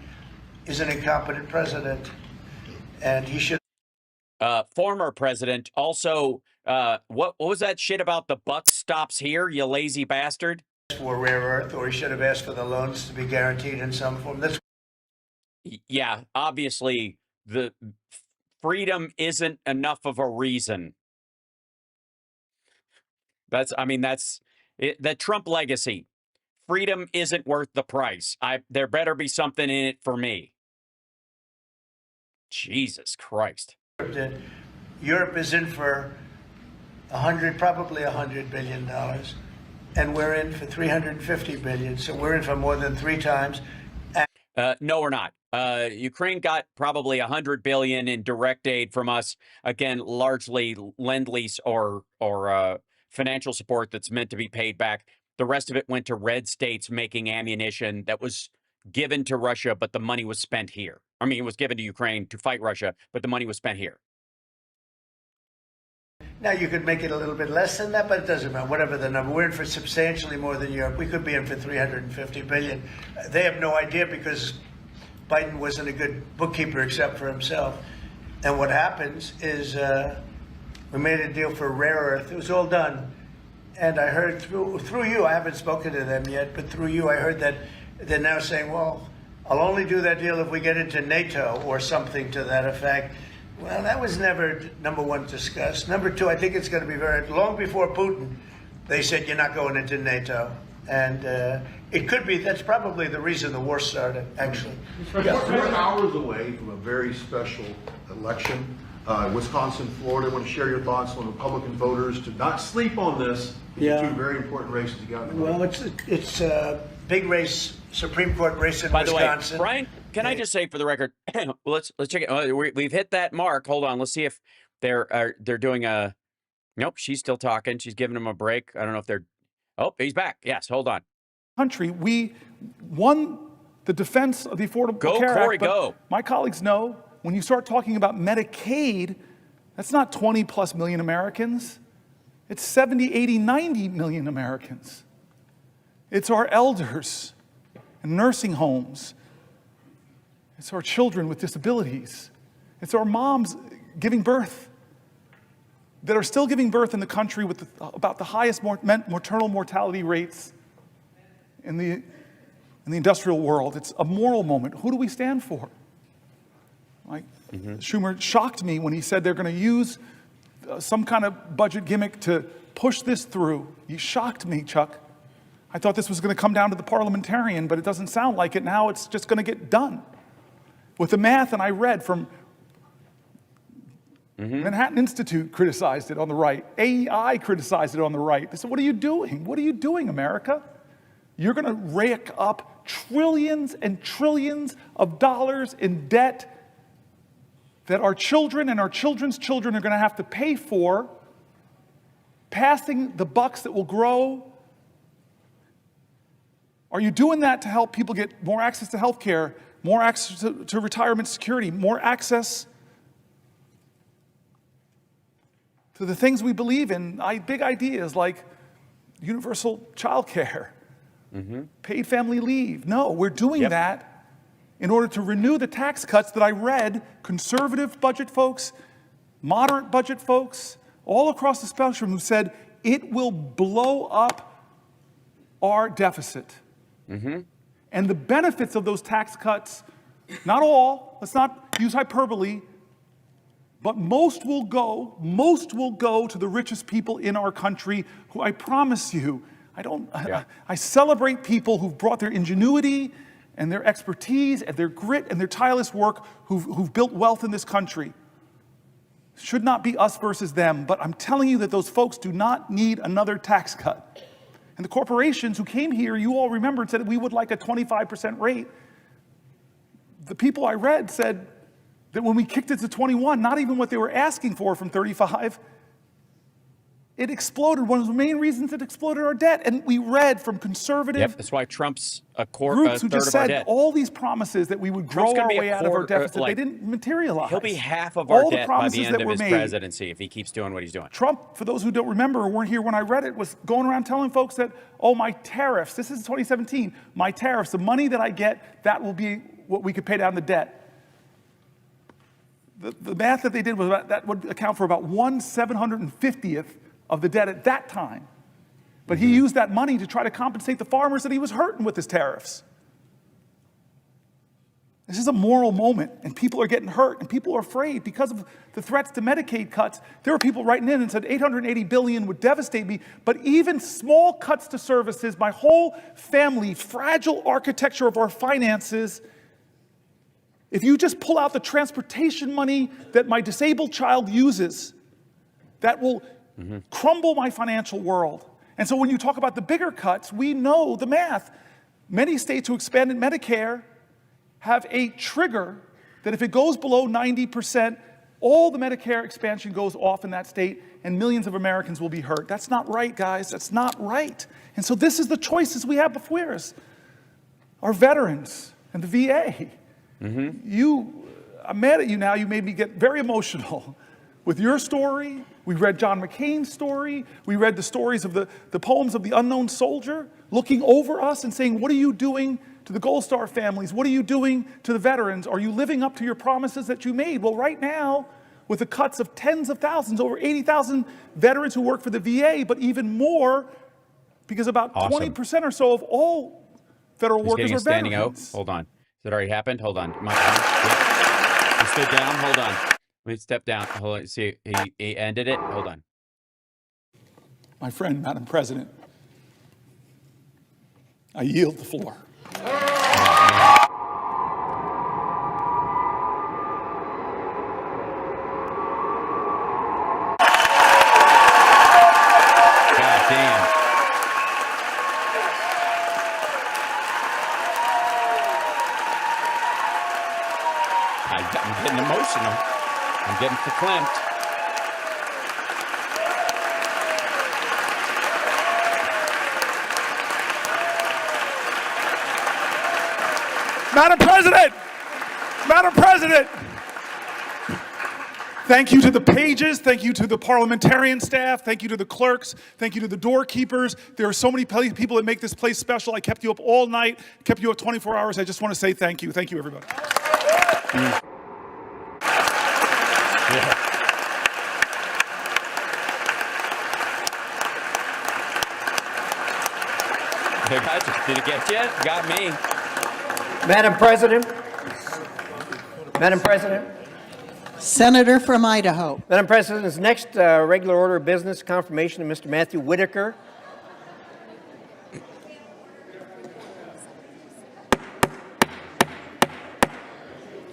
is an incompetent president, and he should. Former president also, what was that shit about the buck stops here, you lazy bastard? For rare earth, or he should have asked for the loans to be guaranteed in some form. That's Yeah, obviously the freedom isn't enough of a reason. That's it, the Trump legacy. Freedom isn't worth the price. There better be something in it for me. Jesus Christ. Europe is in for probably $100 billion, and we're in for $350 billion. So we're in for more than 3 times. No, we're not. Ukraine got probably $100 billion in direct aid from us. Again, largely lend-lease or financial support that's meant to be paid back. The rest of it went to red states making ammunition that was given to Russia, but the money was spent here. I mean, it was given to Ukraine to fight Russia, but the money was spent here. Now, you could make it a little bit less than that, but it doesn't matter. Whatever the number, we're in for substantially more than Europe. We could be in for $350 billion. They have no idea because Biden wasn't a good bookkeeper except for himself. And what happens is we made a deal for rare earth. It was all done. And I heard through you, I haven't spoken to them yet, but through you, I heard that they're now saying, well, I'll only do that deal if we get into NATO or something to that effect. Well, that was never, number one, discussed. Number two, I think it's going to be very long before Putin, they said you're not going into NATO. And it could be, that's probably the reason the war started, actually. We're hours away from a very special election. Wisconsin, Florida. I want to share your thoughts on Republican voters to not sleep on this. Yeah. 2 very important races you got. Well, it's a big race, Supreme Court race in Wisconsin. By the way, Brian, can I just say for the record, let's check it. We've hit that mark. Hold on. Let's see if they're doing a. Nope, she's still talking. She's giving him a break. I don't know if they're. Oh, he's back. Yes, hold on. Country, we won the defense of the Affordable Care Act. Corey, go. My colleagues know when you start talking about Medicaid, that's not 20 plus million Americans. It's 70, 80, 90 million Americans. It's our elders in nursing homes. It's our children with disabilities. It's our moms giving birth that are still giving birth in the country with about the highest maternal mortality rates in the industrial world. It's a moral moment. Who do we stand for? Like Schumer shocked me when he said they're going to use some kind of budget gimmick to push this through. He shocked me, Chuck. I thought this was going to come down to the parliamentarian, but it doesn't sound like it. Now it's just going to get done. With the math, and I read from Manhattan Institute criticized it on the right. AEI criticized it on the right. They said, what are you doing? What are you doing, America? You're going to rake up trillions and trillions of dollars in debt that our children and our children's children are going to have to pay for, passing the bucks that will grow. Are you doing that to help people get more access to health care, more access to retirement security, more access to the things we believe in, big ideas like universal child care, paid family leave? No, we're doing that in order to renew the tax cuts that I read conservative budget folks, moderate budget folks, all across the spectrum who said it will blow up our deficit. And the benefits of those tax cuts, not all, let's not use hyperbole, but most will go to the richest people in our country who I promise you, I celebrate people who've brought their ingenuity and their expertise and their grit and their tireless work who've built wealth in this country. Should not be us versus them, but I'm telling you that those folks do not need another tax cut. And the corporations who came here, you all remember, and said we would like a 25% rate. The people I read said that when we kicked it to 21, not even what they were asking for from 35, it exploded. One of the main reasons it exploded our debt. And we read from conservative That's why Trump's groups who third just of our said debt. all these promises that we would Trump's grow gonna our be a way out of our quarter- deficit. like, they didn't materialize. He'll be half of our all the debt by promises the end that of were his made. presidency if he keeps doing what he's doing. Trump, for those who don't remember or weren't here when I read it, was going around telling folks that, oh, my tariffs, this is 2017, my tariffs, the money that I get, that will be what we could pay down the debt. The math that they did was that would account for about 1/750th of the debt at that time. But he used that money to try to compensate the farmers that he was hurting with his tariffs. This is a moral moment, and people are getting hurt, and people are afraid because of the threats to Medicaid cuts. There were people writing in and said $880 billion would devastate me, but even small cuts to services, my whole family, fragile architecture of our finances. If you just pull out the transportation money that my disabled child uses, that will crumble my financial world. And so when you talk about the bigger cuts, we know the math. Many states who expanded Medicare have a trigger that if it goes below 90%, all the Medicare expansion goes off in that state and millions of Americans will be hurt. That's not right, guys. That's not right. And so this is the choices we have before us. Our veterans and the VA. I'm mad at you now. You made me get very emotional with your story. We read John McCain's story. We read the stories of the poems of the unknown soldier looking over us and saying, what are you doing to the Gold Star families? What are you doing to the veterans? Are you living up to your promises that you made? Well, right now, with the cuts of tens of thousands, over 80,000 veterans who work for the VA, but even more, because about 20% or so of all federal workers are standing veterans. O. Hold on. Has it already happened? Hold on. He stood down. Hold on. Let me step down. Hold on. See, he ended it. Hold on. My friend, Madam President, I yield the floor. God damn. I'm getting emotional. I'm getting verklempt. Madam President, thank you to the pages, thank you to the parliamentarian staff, thank you to the clerks, thank you to the doorkeepers. There are so many people that make this place special. I kept you up all night, kept you up 24 hours. I just want to say thank you. Thank you, everybody. Did it get you? Got me. Madam President. Madam President. Senator from Idaho. Madam President, this next regular order of business, confirmation of Mr. Matthew Whitaker.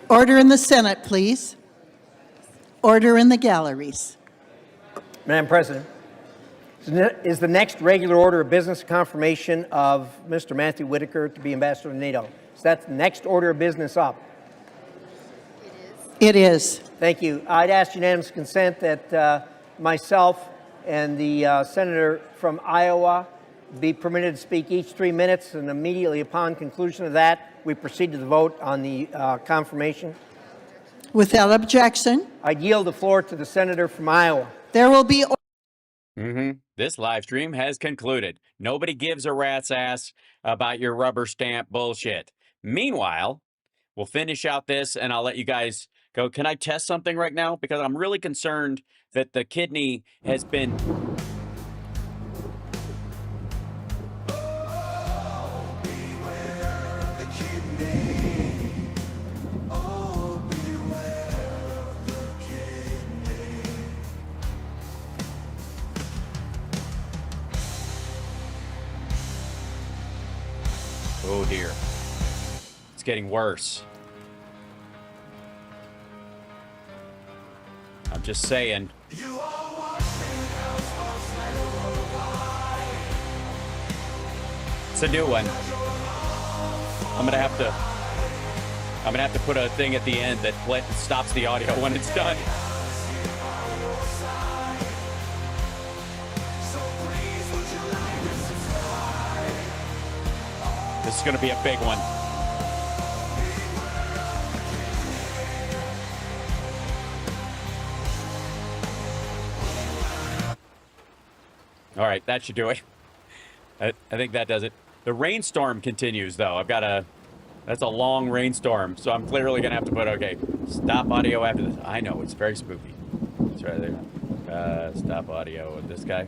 Order in the Senate, please. Order in the galleries. Madam President, is the next regular order of business confirmation of Mr. Matthew Whitaker to be ambassador to NATO? So that's the next order of business up. It is. Thank you. I'd ask unanimous consent that myself and the senator from Iowa be permitted to speak each 3 minutes, and immediately upon conclusion of that, we proceed to the vote on the confirmation. Without objection. I'd yield the floor to the senator from Iowa. There will be. This live stream has concluded. Nobody gives a rat's ass about your rubber stamp bullshit. Meanwhile, we'll finish out this and I'll let you guys go. Can I test something right now? Because I'm really concerned that the kidney has been... Oh dear. It's getting worse. I'm just saying. It's a new one. I'm gonna have to put a thing at the end that stops the audio when it's done. This is going to be a big one. All right, that should do it. I think that does it. The rainstorm continues, though. That's a long rainstorm, so I'm clearly going to have to put, okay, stop audio after this. I know, it's very spooky. It's right there. Stop audio with this guy.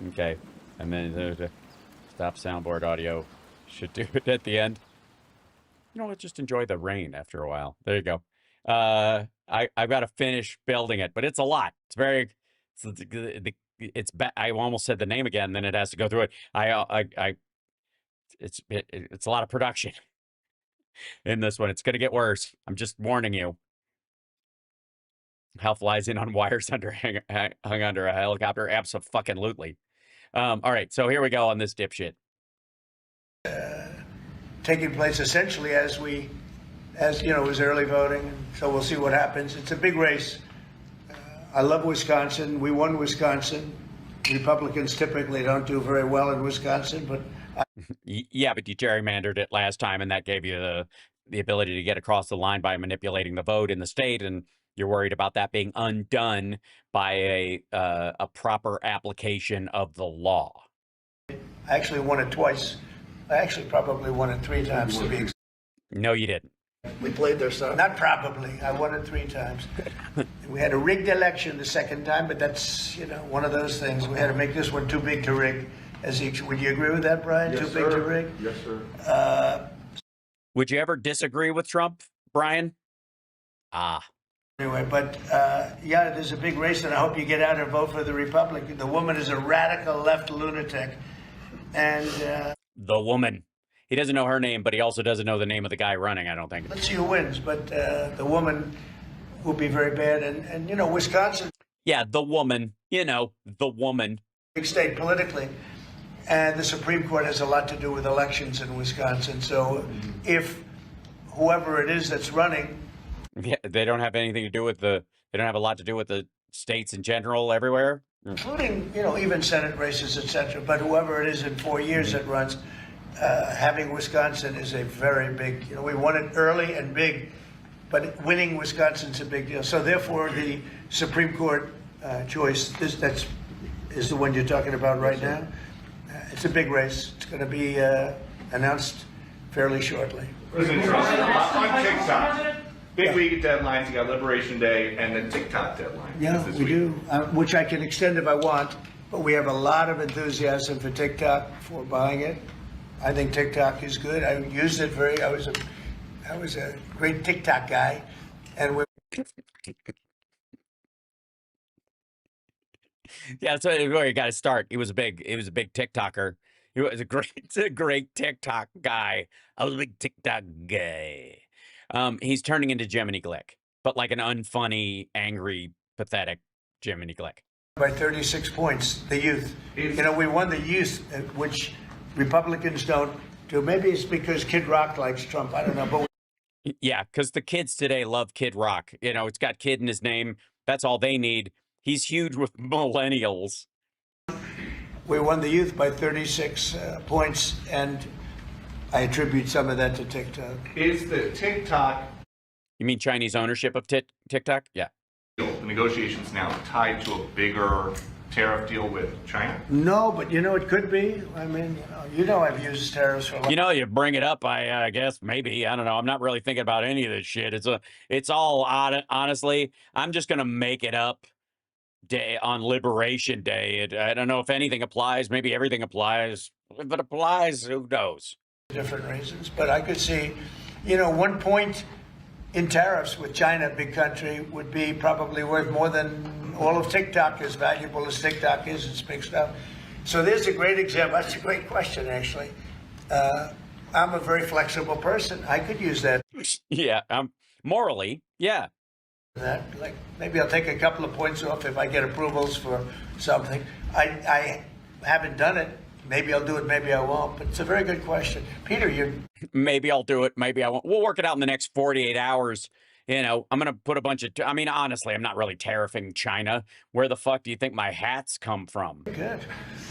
Okay, and then the stop soundboard audio should do it at the end. You know, let's just enjoy the rain after a while. There you go. I've got to finish building it, but it's a lot. It's very, I almost said the name again, then it has to go through it. It's a lot of production in this one. It's going to get worse. I'm just warning you. How flies in on wires hung under a helicopter? Abso-fucking-lutely. All right, so here we go on this dipshit. Taking place essentially as you know, it was early voting, so we'll see what happens. It's a big race. I love Wisconsin. We won Wisconsin. Republicans typically don't do very well in Wisconsin, but yeah, but you gerrymandered it last time, and that gave you the ability to get across the line by manipulating the vote in the state, and you're worried about that being undone by a proper application of the law. I actually won it twice. I actually probably won it 3 times to be exact. No, you didn't. We played their stuff. Not probably. I won it 3 times. We had a rigged election the second time, but that's, you know, one of those things. We had to make this one too big to rig. Would you agree with that, Brian? Yes, too sir. big to rig? Yes, sir. Would you ever disagree with Trump, Brian? Anyway, but yeah, there's a big race, and I hope you get out and vote for the Republican. The woman is a radical left lunatic, and the woman. He doesn't know her name, but he also doesn't know the name of the guy running, I don't think. let's see who wins. But the woman will be very bad, and you know, Wisconsin. Yeah, the woman. You know, the woman. Big state politically, and the Supreme Court has a lot to do with elections in Wisconsin. So if whoever it is that's running. Yeah, they don't have anything to do with they don't have a lot to do with the states in general everywhere. Including, you know, even Senate races, etc. But whoever it is in 4 years that runs, having Wisconsin is a very big, you know, we won it early and big, but winning Wisconsin's a big deal. So therefore, the Supreme Court choice, that is the one you're talking about right now. It's a big race. It's going to be announced fairly shortly. President Trump, on TikTok. Big week deadlines. You got Liberation Day and then TikTok deadline. Yeah, we do, which I can extend if I want, but we have a lot of enthusiasm for TikTok, for buying it. I think TikTok is good. I used it I was a great TikTok guy, and we. Yeah, that's where you got to start. He was a big TikToker. He was a great TikTok guy. I was a big TikTok guy. He's turning into Jiminy Glick, but like an unfunny, angry, pathetic Jiminy Glick. By 36 points, the youth. You know, we won the youth, which Republicans don't do. Maybe it's because Kid Rock likes Trump. I don't know, but. Yeah, because the kids today love Kid Rock. You know, it's got kid in his name. That's all they need. He's huge with millennials. We won the youth by 36 points, and I attribute some of that to TikTok. Is the TikTok... You mean Chinese ownership of TikTok? Yeah. The negotiations now tied to a bigger tariff deal with China? No, but you know, it could be. I mean, you know I've used tariffs for a long time. You know, you bring it up, I guess, maybe. I don't know. I'm not really thinking about any of this shit. It's all, honestly, I'm just going to make it up on Liberation Day. I don't know if anything applies. Maybe everything applies. If it applies, who knows? Different reasons, but I could see, you know, 1 point in tariffs with China, a big country, would be probably worth more than all of TikTok, as valuable as TikTok is. It's big stuff. So there's a great example. That's a great question, actually. I'm a very flexible person. I could use that. Yeah, morally, yeah. That, like, maybe I'll take a couple of points off if I get approvals for something. I haven't done it. Maybe I'll do it, maybe I won't. But it's a very good question. Peter, you... Maybe I'll do it, maybe I won't. We'll work it out in the next 48 hours You know, I'm going to put a bunch of, I mean, honestly, I'm not really tariffing China. Where the fuck do you think my hats come from? Good.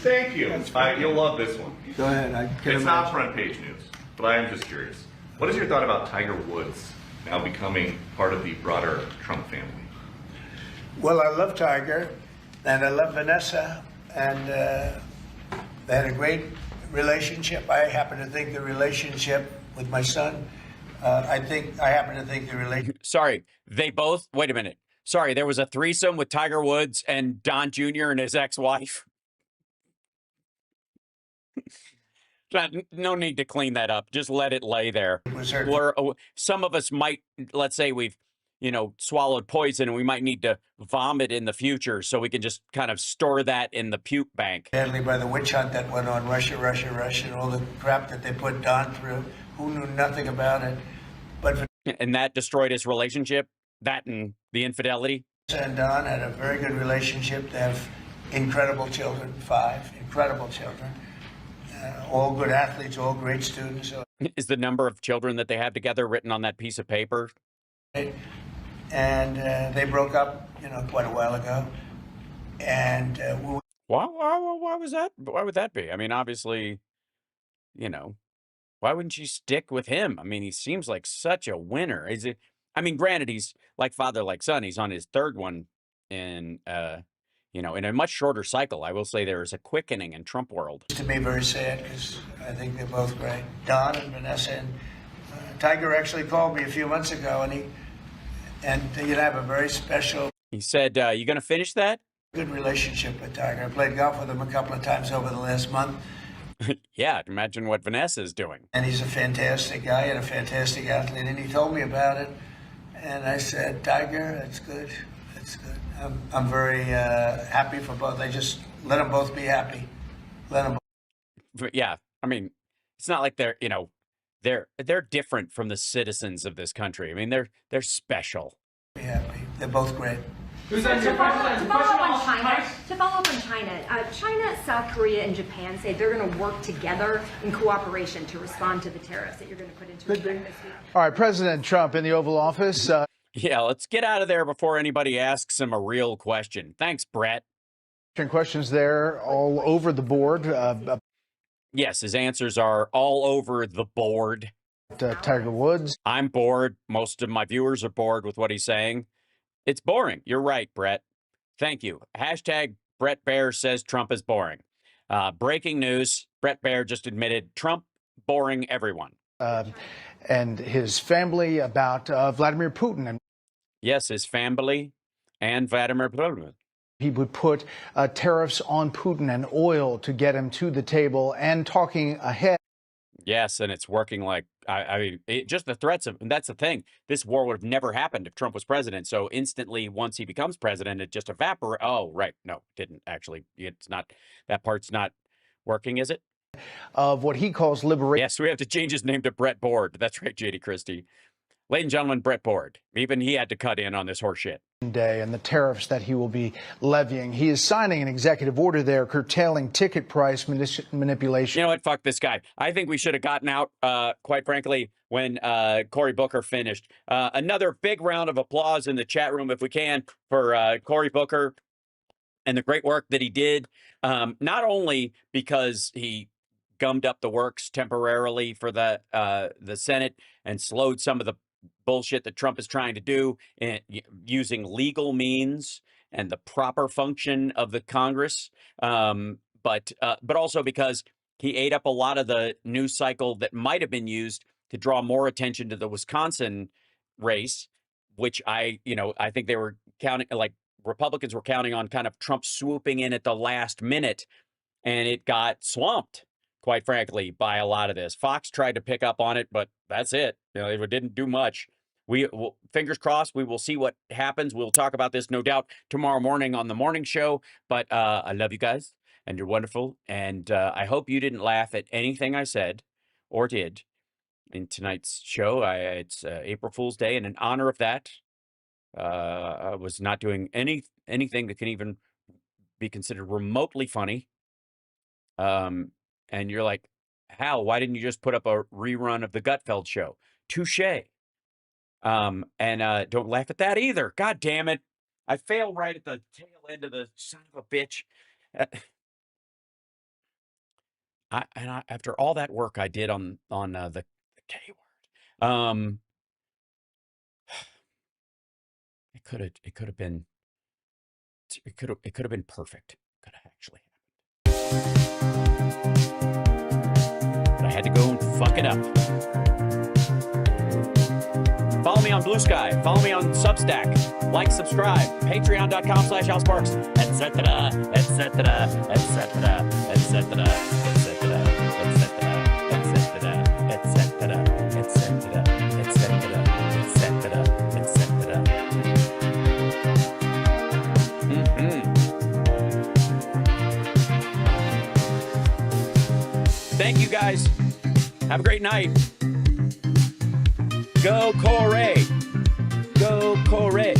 Thank you. You'll love this one. Go ahead. It's not front page news, but I am just curious. What is your thought about Tiger Woods now becoming part of the broader Trump family? Well, I love Tiger, and I love Vanessa, and they had a great relationship. I happen to think the relationship with my son, I happen to think the relationship. Sorry, they both, wait a minute. Sorry, there was a threesome with Tiger Woods and Don Jr. and his ex-wife. No need to clean that up. Just let it lay there. Some of us might, let's say we've, you know, swallowed poison and we might need to vomit in the future, so we can just kind of store that in the puke bank. Badly by the witch hunt that went on, Russia, and all the crap that they put Don through, who knew nothing about it. But and that destroyed his relationship, that and the infidelity. And Don had a very good relationship. They have incredible children, 5 incredible children. All good athletes, all great students. Is the number of children that they have together written on that piece of paper? And they broke up, you know, quite a while ago. And why was that? Why would that be? I mean, obviously, you know, why wouldn't you stick with him? I mean, he seems like such a winner. Is it? I mean, granted, he's like father, like son. He's on his 3rd one in, you know, in a much shorter cycle. I will say there is a quickening in Trump world. To me, very sad, because I think they're both great. Don and Vanessa, and Tiger actually called me a few months ago, and you have a very special. He said, "You going to finish that?" Good relationship with Tiger. I played golf with him a couple of times over the last month. Yeah, imagine what Vanessa is doing. And he's a fantastic guy and a fantastic athlete. And he told me about it, and I said, "Tiger, that's good. That's good." I'm very happy for both. I just let them both be happy. Let them. But yeah, I mean, it's not like they're, you know, they're different from the citizens of this country. I mean, they're special. Be happy. They're both great. To follow up on China, China, South Korea, and Japan say they're going to work together in cooperation to respond to the tariffs that you're going to put into effect this week. All right, President Trump in the Oval Office. Yeah, let's get out of there before anybody asks him a real question. Thanks, Brett. Questions there all over the board. Yes, his answers are all over the board. Tiger Woods. I'm bored. Most of my viewers are bored with what he's saying. It's boring. You're right, Brett. Thank you. Hashtag Brett Baer says Trump is boring. Breaking news. Brett Baer just admitted Trump boring everyone. And his family about Vladimir Putin. And yes, his family and Vladimir Putin. He would put tariffs on Putin and oil to get him to the table, and talking ahead. Yes, and it's working like, I mean, just the threats of, and that's the thing. This war would have never happened if Trump was president. So instantly, once he becomes president, it just evaporates. Oh, right. No, didn't actually. It's not, that part's not working, is it? Of what he calls liberation. Yes, we have to change his name to Brett Board. That's right, JD Christie. Ladies and gentlemen, Brett Board. Even he had to cut in on this horseshit. Day and the tariffs that he will be levying. He is signing an executive order there curtailing ticket price manipulation. You know what? Fuck this guy. I think we should have gotten out, quite frankly, when Cory Booker finished. Another big round of applause in the chat room, if we can, for Cory Booker and the great work that he did. Not only because he gummed up the works temporarily for the Senate and slowed some of the bullshit that Trump is trying to do in using legal means and the proper function of the Congress, but also because he ate up a lot of the news cycle that might have been used to draw more attention to the Wisconsin race, which I think they were counting, like Republicans were counting on kind of Trump swooping in at the last minute, and it got swamped, quite frankly, by a lot of this. Fox tried to pick up on it, but that's it. It didn't do much. Fingers crossed, we will see what happens. We'll talk about this, no doubt, tomorrow morning on the morning show. But I love you guys, and you're wonderful. And I hope you didn't laugh at anything I said or did in tonight's show. It's April Fool's Day, and in honor of that, I was not doing anything that can even be considered remotely funny. And you're like, Hal, why didn't you just put up a rerun of the Gutfeld show? Touche. And don't laugh at that either. God damn it. I failed right at the tail end of the son of a bitch. After all that work I did on the K word, it could have been perfect. Could have actually happened. But I had to go and fuck it up. Follow me on Blue Sky. Follow me on Substack. Like, subscribe. Patreon.com/AlSparks, etc., etc., etc., etc., etc., etc., etc., etc., etc., etc., etc., etc. Thank you, guys. Have a great night. Go Corey! Go Corey!